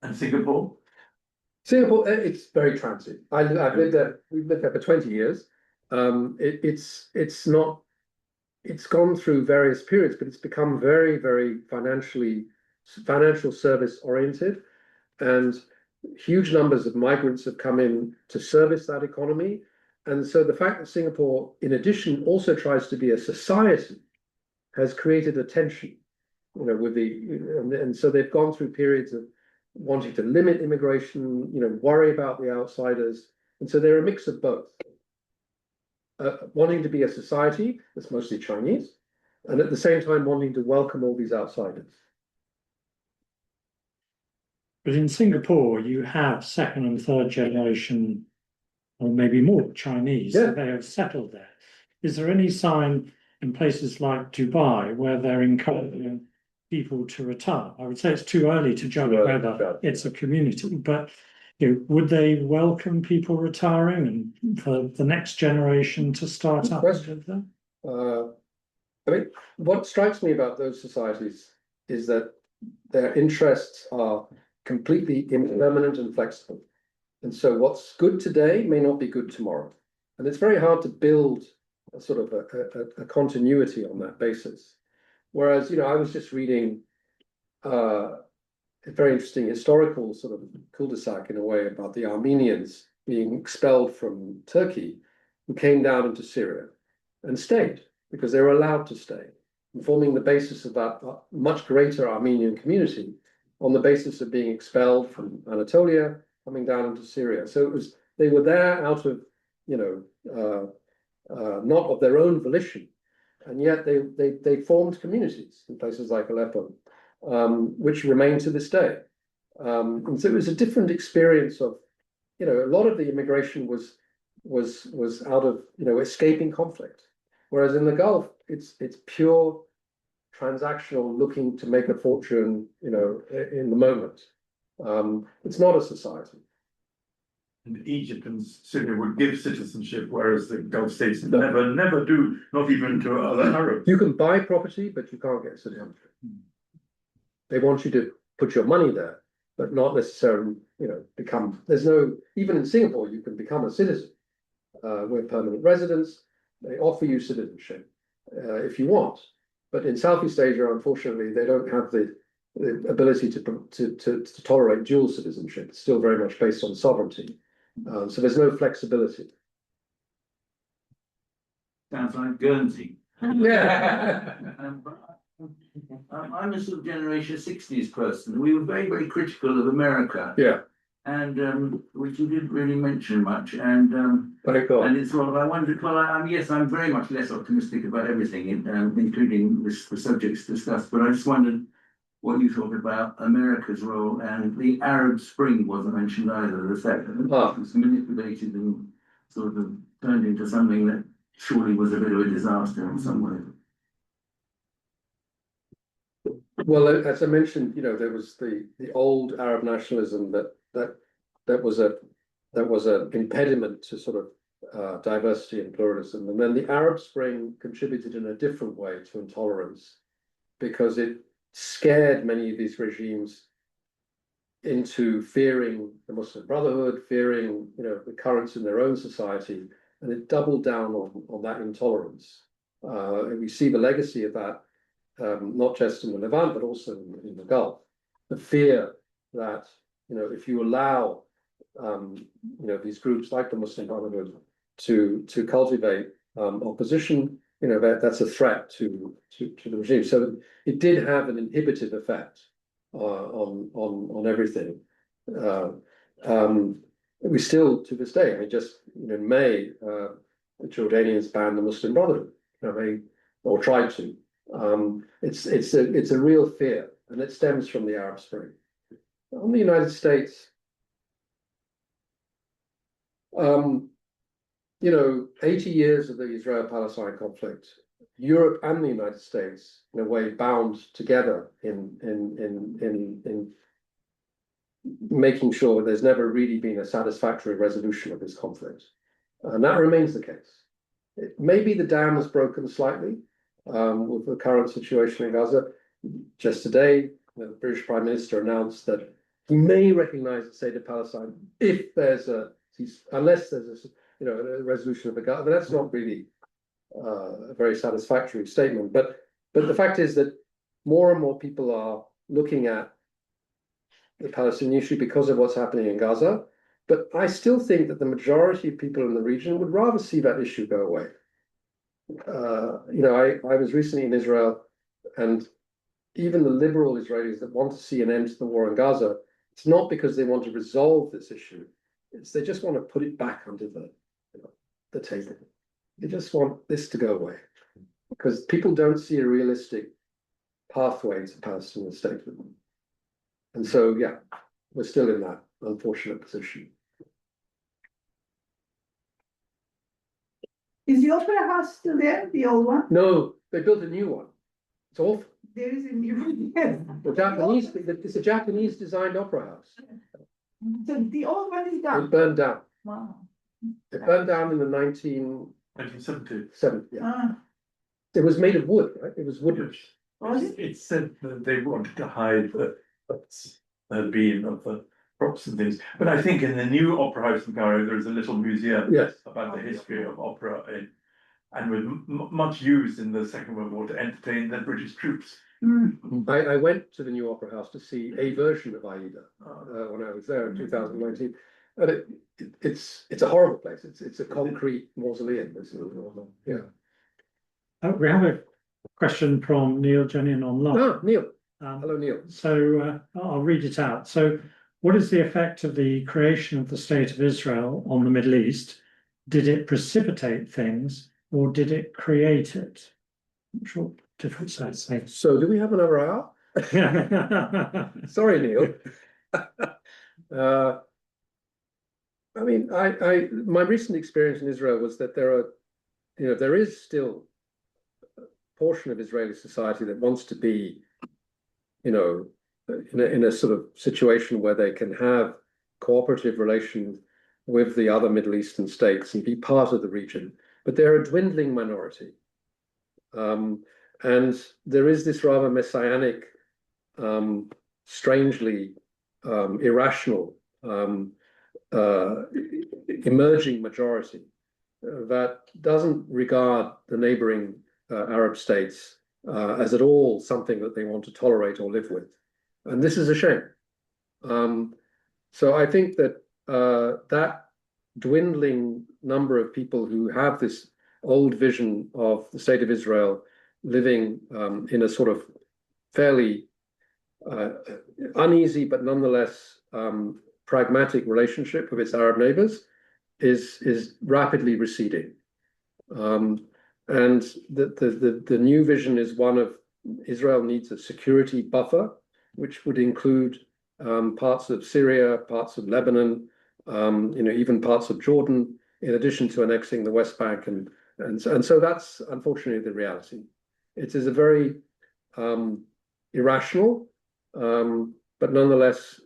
And Singapore? Singapore, it's very transient. I've lived there. We've lived there for 20 years. It's not. It's gone through various periods, but it's become very, very financial service oriented, and huge numbers of migrants have come in to service that economy. And so the fact that Singapore, in addition, also tries to be a society has created a tension, with and so they've gone through periods of wanting to limit immigration, worry about the outsiders. And so they're a mix of both. Wanting to be a society that's mostly Chinese, and at the same time wanting to welcome all these outsiders. But in Singapore, you have second and third generation, or maybe more Chinese, Yeah. that they have settled there. Is there any sign in places like Dubai where they're encouraging people to retire? I would say it's too early to judge Too early to whether judge. it's a community, but would they welcome people retiring and for the next generation to start Good up question. with them? I mean, what strikes me about those societies is that their interests are completely impermanent and flexible. And so what's good today may not be good tomorrow. And it's very hard to build a sort of a continuity on that basis. Whereas, I was just reading a very interesting historical sort of cul-de-sac in a way about the Armenians being expelled from Turkey, who came down into Syria and stayed because they were allowed to stay, and forming the basis of that much greater Armenian community on the basis of being expelled from Anatolia, coming down into Syria. So they were there out of, not of their own volition, and yet they formed communities in places like Aleppo, which remain to this day. And so it was a different experience of, a lot of the immigration was out of, escaping conflict. Whereas in the Gulf, it's pure transactional, looking to make a fortune, in the moment. It's not a society. And Egypt and Syria would give citizenship, whereas the Gulf states never do, not even to other Arabs. You can buy property, but you can't get citizenship. They want you to put your money there, but not necessarily, become. There's no, even in Singapore, you can become a citizen with permanent residence. They offer you citizenship if you want. But in Southeast Asia, unfortunately, they don't have the ability to tolerate dual citizenship. It's still very much based on sovereignty. So there's no flexibility. Sounds like Guernsey. Yeah. I'm a sort of generation 60s person. We were very, very critical of America. Yeah. And which you didn't really mention much. And Thank God. and it's sort of, I wondered, yes, I'm very much less optimistic about everything, including the subjects discussed. But I just wondered what you thought about America's role, and the Arab Spring wasn't mentioned either. The fact that it was manipulated and sort of turned into something that surely was a bit of a disaster in some way. Well, as I mentioned, there was the old Arab nationalism that was an impediment to sort of diversity and pluralism, and then the Arab Spring contributed in a different way to intolerance, because it scared many of these regimes into fearing the Muslim Brotherhood, fearing the currents in their own society, and it doubled down on that intolerance. And we see the legacy of that. Not just in the Levant, but also in the Gulf. The fear that, if you allow, these groups like the Muslim Brotherhood to cultivate opposition, that's a threat to the regime. So it did have an inhibitive effect on everything. We still, to this day, just in May, the Jordanians banned the Muslim Brotherhood, or tried to. It's a real fear, and it stems from the Arab Spring. On the United States, 80 years of the Israel-Palestine conflict Europe and the United States, in a way, bound together in making sure there's never really been a satisfactory resolution of this conflict. And that remains the case. Maybe the dam has broken slightly with the current situation in Gaza. Just today, the British Prime Minister announced that he may recognize the state of Palestine if there's unless there's a resolution of the Gaza. But that's not really a very satisfactory statement. But the fact is that more and more people are looking at the Palestinian issue because of what's happening in Gaza. But I still think that the majority of people in the region would rather see that issue go away. I was recently in Israel, and even the liberal Israelis that want to see an end to the war in Gaza, it's not because they want to resolve this issue. It's they just want to put it back under the table. They just want this to go away because people don't see a realistic pathway to Palestinian statehood. And so, yeah, we're still in that unfortunate position. Is the opera house still there, the old one? No, they built a new one. It's awful. There is a new one, yes. It's a Japanese designed opera house. So the old one is It gone. burned down. Wow. It burned down in the 1970s. Yeah. Ah, It was made of wood, right? It was wooden. was it? It said that they wanted to hide the beam of the props and things. But I think in the new opera house in Cairo, there is a little museum Yes. about the history of opera and was much used in the Second World War to entertain the British troops. I went to the new opera house to see a version of Aida when I was there in 2019. And it's a horrible place. It's a concrete mausoleum. Yeah. We have a question from Neil Jenian online. Ah, Neil. Um, Hello, Neil. So I'll read it out. So, what is the effect of the creation of the State of Israel on the Middle East? Did it precipitate things or did it create it? I'm sure different sides. So do we have another hour? Sorry, Neil. I mean, my recent experience in Israel was that there is still a portion of Israeli society that wants to be, in a sort of situation where they can have cooperative relations with the other Middle Eastern states and be part of the region. But they're a dwindling minority. And there is this rather messianic, strangely irrational emerging majority that doesn't regard the neighboring Arab states as at all something that they want to tolerate or live with. And this is a shame. So I think that that dwindling number of people who have this old vision of the state of Israel living in a sort of fairly uneasy but nonetheless pragmatic relationship with its Arab neighbors is rapidly receding. And the new vision is one of Israel needs a security buffer, which would include parts of Syria, parts of Lebanon, even parts of Jordan, in addition to annexing the West Bank, and so that's unfortunately the reality. It is a very irrational, but nonetheless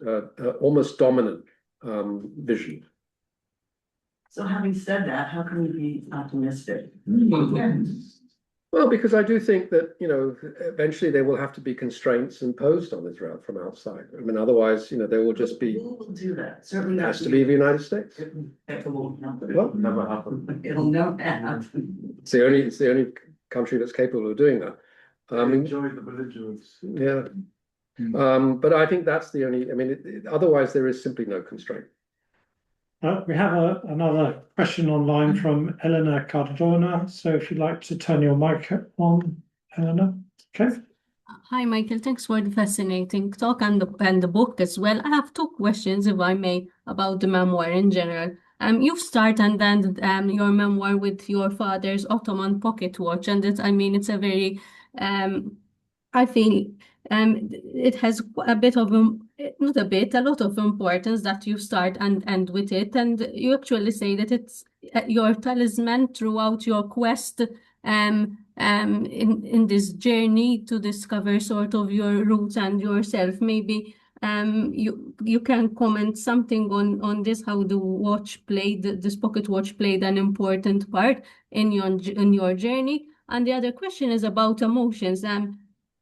almost dominant vision. So having said that, how can we be optimistic? Well, because I do think that, eventually there will have to be constraints imposed on Israel from outside. I mean, otherwise, there will just be. Who will do that? Certainly It not. has to be the United States. It won't happen. Well, Never happened. It'll never happen. it's the only country that's capable of doing that. Enjoy the belligerence. Yeah. But I think that's the only. I mean, otherwise there is simply no constraint. We have another question online from Elena Cardona. So if you'd like to turn your mic on, Elena. Okay. Hi, Michael. Thanks for the fascinating talk and the book as well. I have two questions, if I may, about the memoir in general. You've started and then your memoir with your father's Ottoman pocket watch, and it's a very, I feel, it has a bit of not a bit, a lot of importance that you start and end with it, and you actually say that it's your talisman throughout your quest in this journey to discover sort of your roots and yourself. Maybe you can comment something on this, how the watch played, this pocket watch played an important part in your journey. And the other question is about emotions.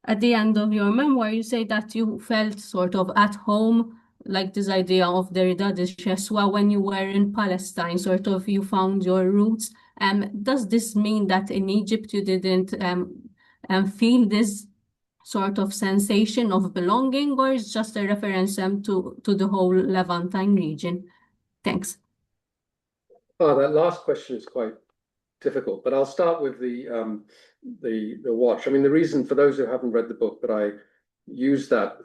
At the end of your memoir, you say that you felt sort of at home, like this idea of Derrida de Cheswa, when you were in Palestine, sort of you found your roots. Does this mean that in Egypt you didn't feel this sort of sensation of belonging, or is just a reference to the whole Levantine region? Thanks. Oh, that last question is quite difficult, but I'll start with the watch. I mean, the reason for those who haven't read the book that I use that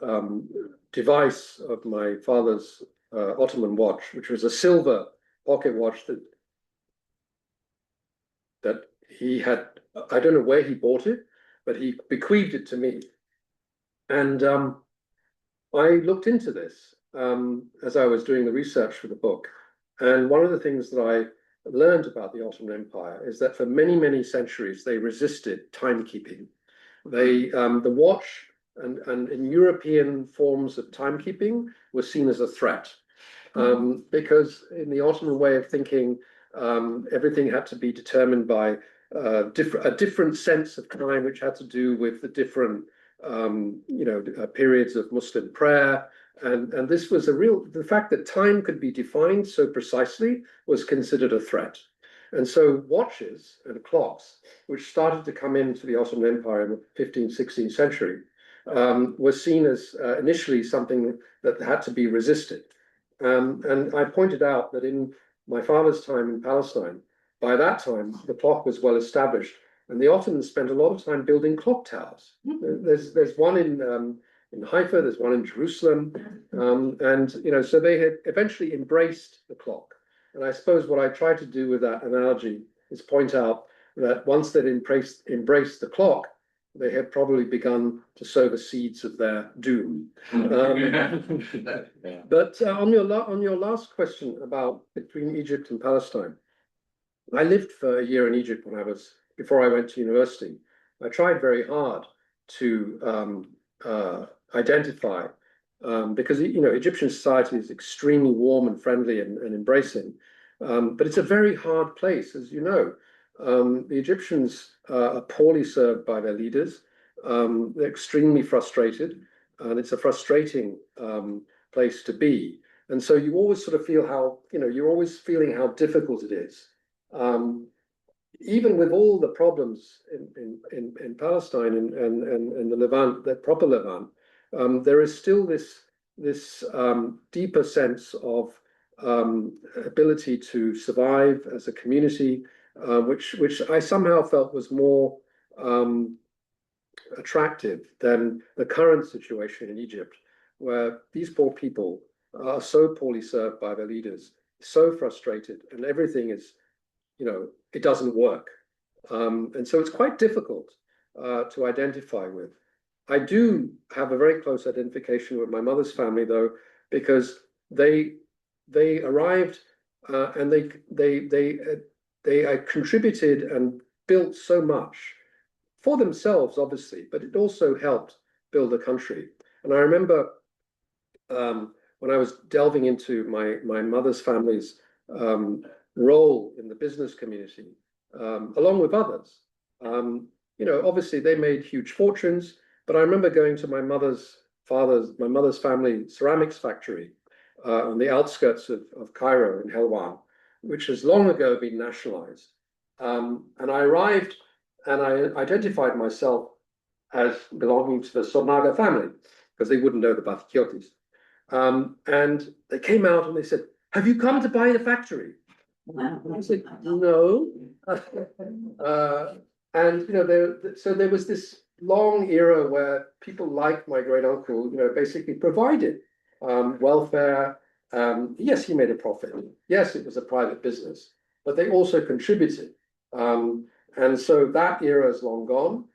device of my father's Ottoman watch, which was a silver pocket watch that he had. I don't know where he bought it, but he bequeathed it to me. And I looked into this as I was doing the research for the book. And one of the things that I learned about the Ottoman Empire is that for many, many centuries, they resisted timekeeping. The watch and in European forms of timekeeping was seen as a threat. Because in the Ottoman way of thinking, everything had to be determined by a different sense of time, which had to do with the different periods of Muslim prayer. And this was the fact that time could be defined so precisely was considered a threat. And so watches and clocks, which started to come into the Ottoman Empire in the 15th, 16th century, were seen as initially something that had to be resisted. And I pointed out that in my father's time in Palestine, by that time, the clock was well established. And the Ottomans spent a lot of time building clock towers. There's one in Haifa, there's one in Jerusalem, and so they had eventually embraced the clock. And I suppose what I try to do with that analogy is point out that once they'd embraced the clock, they had probably begun to sow the seeds of their doom. But on your last question about between Egypt and Palestine, I lived for a year in Egypt before I went to university. I tried very hard to identify, because Egyptian society is extremely warm and friendly and embracing, but it's a very hard place, as you know. The Egyptians are poorly served by their leaders. They're extremely frustrated, and it's a frustrating place to be. And so you always sort of feel you're always feeling how difficult it is. Even with all the problems in Palestine and the Levant, the proper Levant, there is still this deeper sense of ability to survive as a community, which I somehow felt was more attractive than the current situation in Egypt, where these poor people are so poorly served by their leaders, so frustrated, and everything is, it doesn't work. And so it's quite difficult to identify with. I do have a very close identification with my mother's family, though, because they arrived and they contributed and built so much for themselves, obviously, but it also helped build a country. And I remember when I was delving into my mother's family's role in the business community, along with others. Obviously they made huge fortunes, but I remember going to my mother's family ceramics factory on the outskirts of Cairo in Helwan, which has long ago been nationalized. And I arrived and I identified myself as belonging to the Sornaga family, because they wouldn't know the Vatikiotis. And they came out and they said, "Have you come to buy the factory?" I said, "No." And so there was this long era where people like my great uncle, basically provided welfare. Yes, he made a profit. Yes, it was a private business, but they also contributed. And so that era is long gone.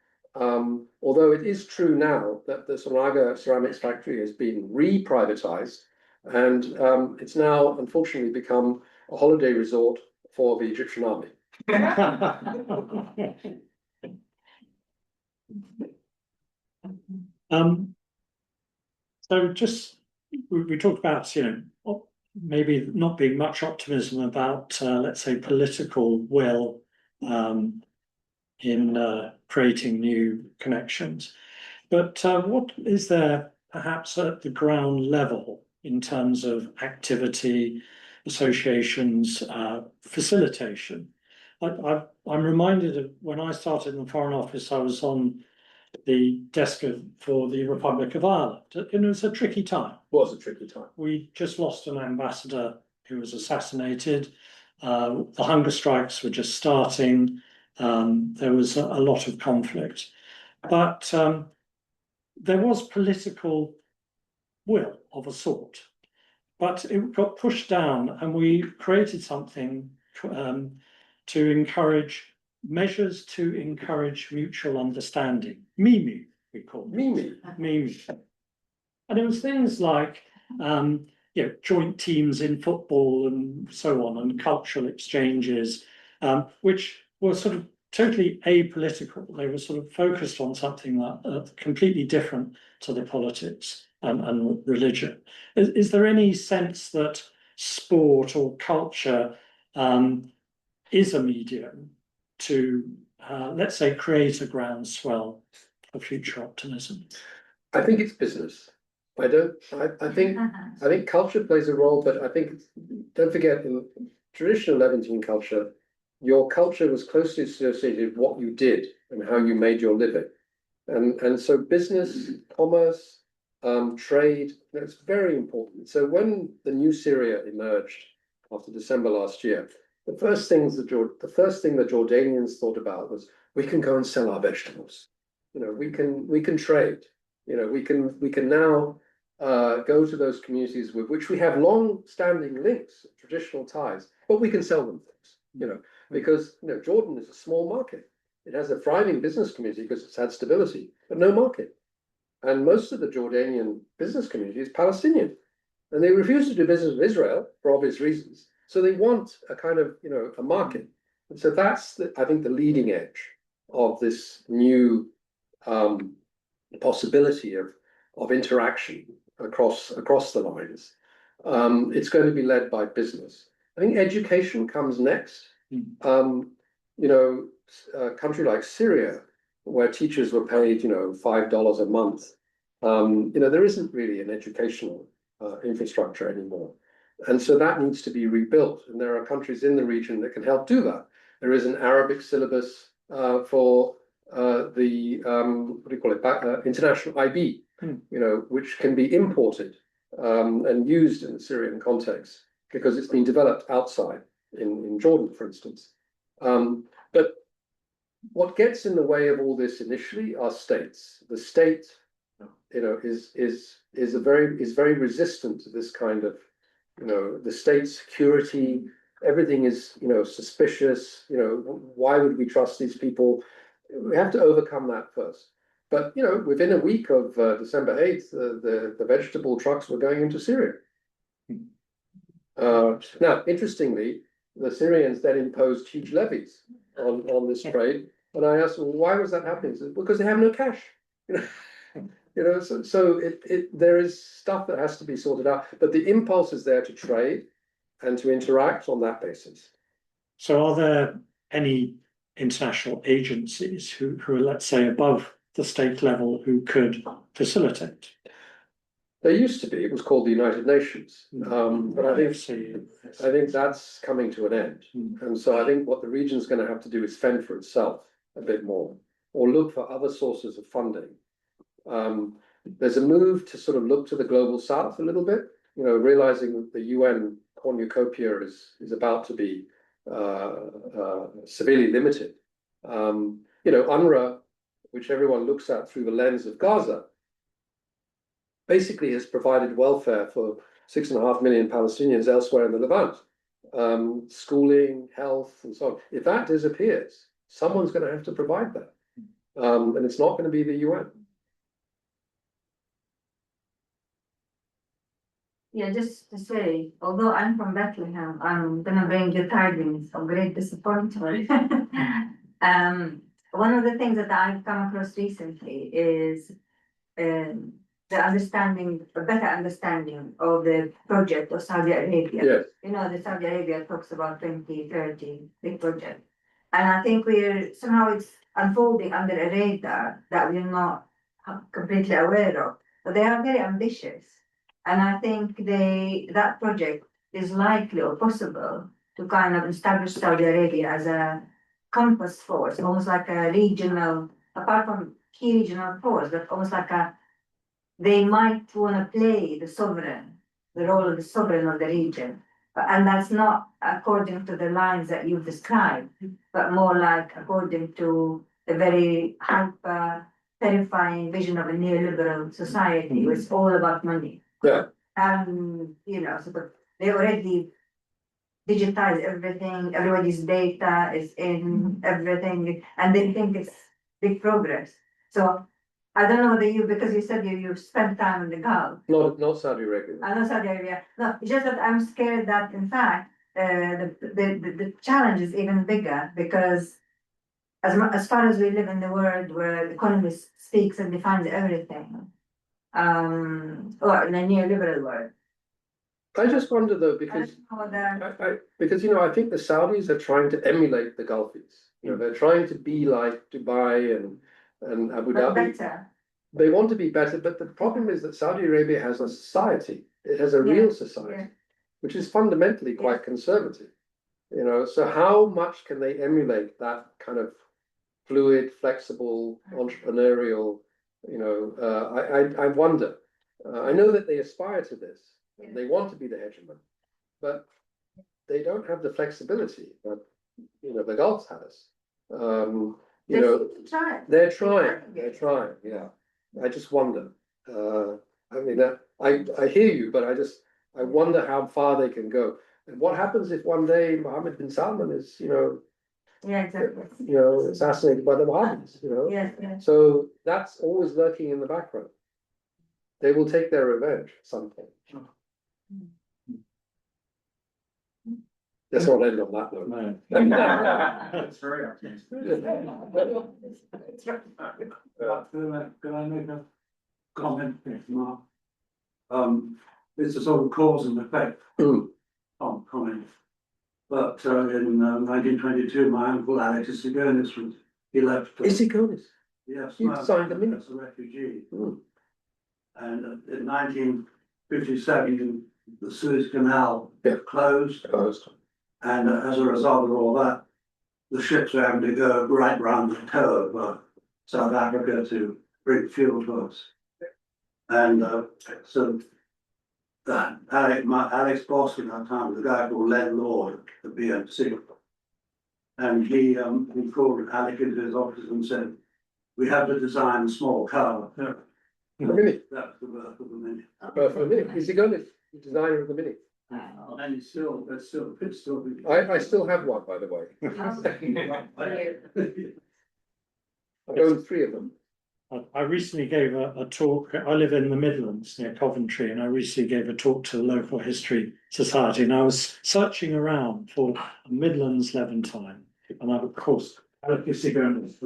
Although it is true now that the Sornaga ceramics factory has been re-privatized, and it's now unfortunately become a holiday resort for the Egyptian army. So just, we talked about, maybe not being much optimism about, let's say, political will in creating new connections. But what is there perhaps at the ground level in terms of activity, associations, facilitation? I'm reminded of when I started in the Foreign Office, I was on the desk for the Republic of Ireland. And it was a tricky time. Was a tricky time. We just lost an ambassador who was assassinated. The hunger strikes were just starting. There was a lot of conflict. But there was political will of a sort. But it got pushed down, and we created something to encourage measures to encourage mutual understanding. MIMU, we called it. MIMU. And it was things like joint teams in football and so on, and cultural exchanges, which were sort of totally apolitical. They were sort of focused on something that completely different to the politics and religion. Is there any sense that sport or culture is a medium to, let's say, create a groundswell for future optimism? I think it's business. I think culture plays a role, but I think, don't forget, in traditional Levantine culture, your culture was closely associated with what you did and how you made your living. And so business, commerce, trade, it's very important. So when the new Syria emerged after December last year, the first thing the Jordanians thought about was, we can go and sell our vegetables. We can trade. We can now go to those communities with which we have long-standing links, traditional ties, but we can sell them things. Because Jordan is a small market. It has a thriving business community because it's had stability, but no market. And most of the Jordanian business community is Palestinian, and they refuse to do business with Israel for obvious reasons. So they want a kind of a market. And so that's I think the leading edge of this new possibility of interaction across the lines. It's going to be led by business. I think education comes next. A country like Syria, where teachers were paid, $5 a month, there isn't really an educational infrastructure anymore. And so that needs to be rebuilt. And there are countries in the region that can help do that. There is an Arabic syllabus for international IB, which can be imported and used in the Syrian context because it's been developed outside in Jordan, for instance. But what gets in the way of all this initially are states. The state, is very resistant to this kind of, the state security. Everything is, suspicious. Why would we trust these people? We have to overcome that first. But within a week of December 8th, the vegetable trucks were going into Syria. Now, interestingly, the Syrians then imposed huge levies on this trade. And I asked, well, why was that happening? Said, because they have no cash. So there is stuff that has to be sorted out. But the impulse is there to trade and to interact on that basis. So are there any international agencies who are, let's say, above the state level who could facilitate? There used to be. It was called the United Nations, but I think that's coming to an end. And so I think what the region is going to have to do is fend for itself a bit more, or look for other sources of funding. There's a move to sort of look to the global south a little bit, realizing that the UN cornucopia is about to be severely limited. UNRWA, which everyone looks at through the lens of Gaza, basically has provided welfare for 6.5 million Palestinians elsewhere in the Levant, schooling, health, and so on. If that disappears, someone's going to have to provide that, and it's not going to be the UN. Yeah, just to say, although I'm from Bethlehem, I'm gonna bring you tidings of great disappointment. one of the things that I've come across recently is the understanding, a better understanding of the project of Saudi Arabia. Yes, You know, the Saudi Arabia talks about 2030 big project. And I think somehow it's unfolding under a radar that we're not completely aware of, but they are very ambitious. And I think that project is likely or possible to kind of establish Saudi Arabia as a compass force, almost like a regional, apart from key regional force, but almost like they might want to play the role of the sovereign of the region. And that's not according to the lines that you've described, but more like according to a very hyper terrifying vision of a neoliberal society where it's all about money. yeah, And, sort of, they already digitize everything, everybody's data is in everything, and they think it's big progress. So I don't know whether because you said you spent time in the Gulf. not Saudi Arabia. I know Saudi Arabia. No, it's just that I'm scared that in fact the challenge is even bigger because as far as we live in the world where the economist speaks and defines everything, or in a neoliberal world. I just wonder though, I because don't know whether because I think the Saudis are trying to emulate the Gulfies. They're trying to be like Dubai and Abu but Dhabi. better. They want to be better, but the problem is that Saudi Arabia has a society. It has a Yeah, real society, yeah. which is fundamentally quite conservative. So how much can they emulate that kind of fluid, flexible, entrepreneurial? I wonder. I know that they aspire to this. Yeah. They want to be the hegemon, but they don't have the flexibility that the Gulf has. They seem to try. They're trying. Yeah, I just wonder. I hear you, but I wonder how far they can go. And what happens if one day Mohammed bin Salman is, Yeah, exactly. assassinated by the Wahhabis, Yes, yes. So that's always lurking in the background. They will take their revenge at some point. Let's not end on that note. That's very optimistic. Can I make a comment, Mark? It's a sort of cause and effect comment. But in 1922, my uncle Alex Isigonis he left. Isigonis? Yes, You signed him in? as a refugee. And in 1957, the Suez Canal closed. And as a result of all that, the ships were having to go right round the toe of South Africa to bring fuel to us. And so Alex boss at that time was a guy called Len Lord at the BMC. And he called Alec into his office and said, "We have to design a small car." The Mini. That was the birth of the Mini. For a Mini. Isigonis, designer of the Mini. And it's still. I still have one, by the way. I've owned 3 of them. I recently gave a talk. I live in the Midlands near Coventry, and I recently gave a talk to the local history society. And I was searching around for a Midlands Levantine, and of course, Alex Isigonis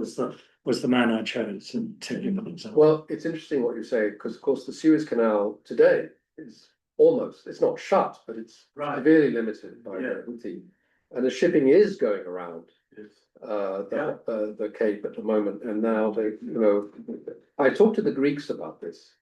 was the man I chose. And tell you about himself. Well, it's interesting what you say, because of course the Suez Canal today is it's not shut, but it's severely limited by Levantine. And the shipping is going around the Cape at the moment. And now I talked to the Greeks about this,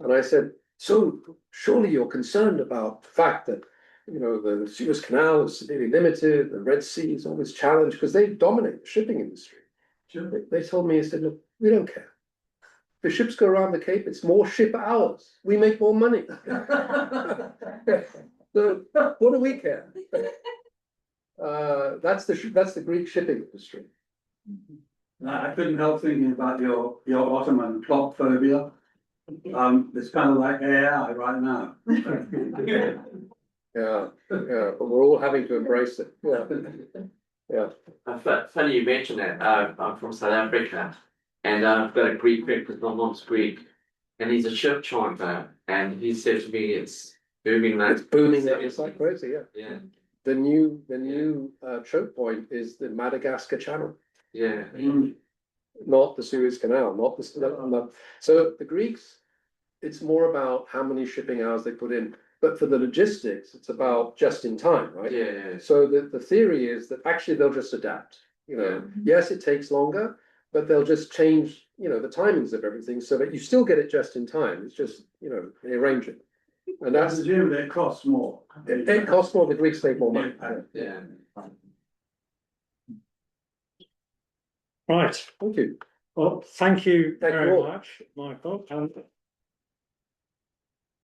and I said, so surely you're concerned about the fact that the Suez Canal is severely limited, the Red Sea is always challenged, because they dominate the shipping industry. Sure. They told me, they said, look, we don't care. If ships go around the Cape, it's more ship hours. We make more money. So what do we care? That's the Greek shipping industry. I couldn't help thinking about your Ottoman plot phobia. It's kind of like AI right now. Yeah, but we're all having to embrace it. Yeah. Funny you mentioned that. I'm from South Africa, and I've got a Greek friend because my mom's Greek, and he's a ship charter, and he said to me, "It's booming like It's booming. It's like crazy. Yeah. Yeah. The new choke point is the Madagascar Channel. Yeah. not the Suez Canal, not the, so the Greeks, it's more about how many shipping hours they put in. But for the logistics, it's about just in time, right? Yeah. So the theory is that actually they'll just adapt, you know, yes, it takes longer, but they'll just change, you know, the timings of everything so that you still get it just in time. It's just, you know, they arrange it. And that's, Presumably it costs more. it costs more, the Greeks make more money. Yeah. Right, Thank you. well, thank you Thank you very all. much, Michael, and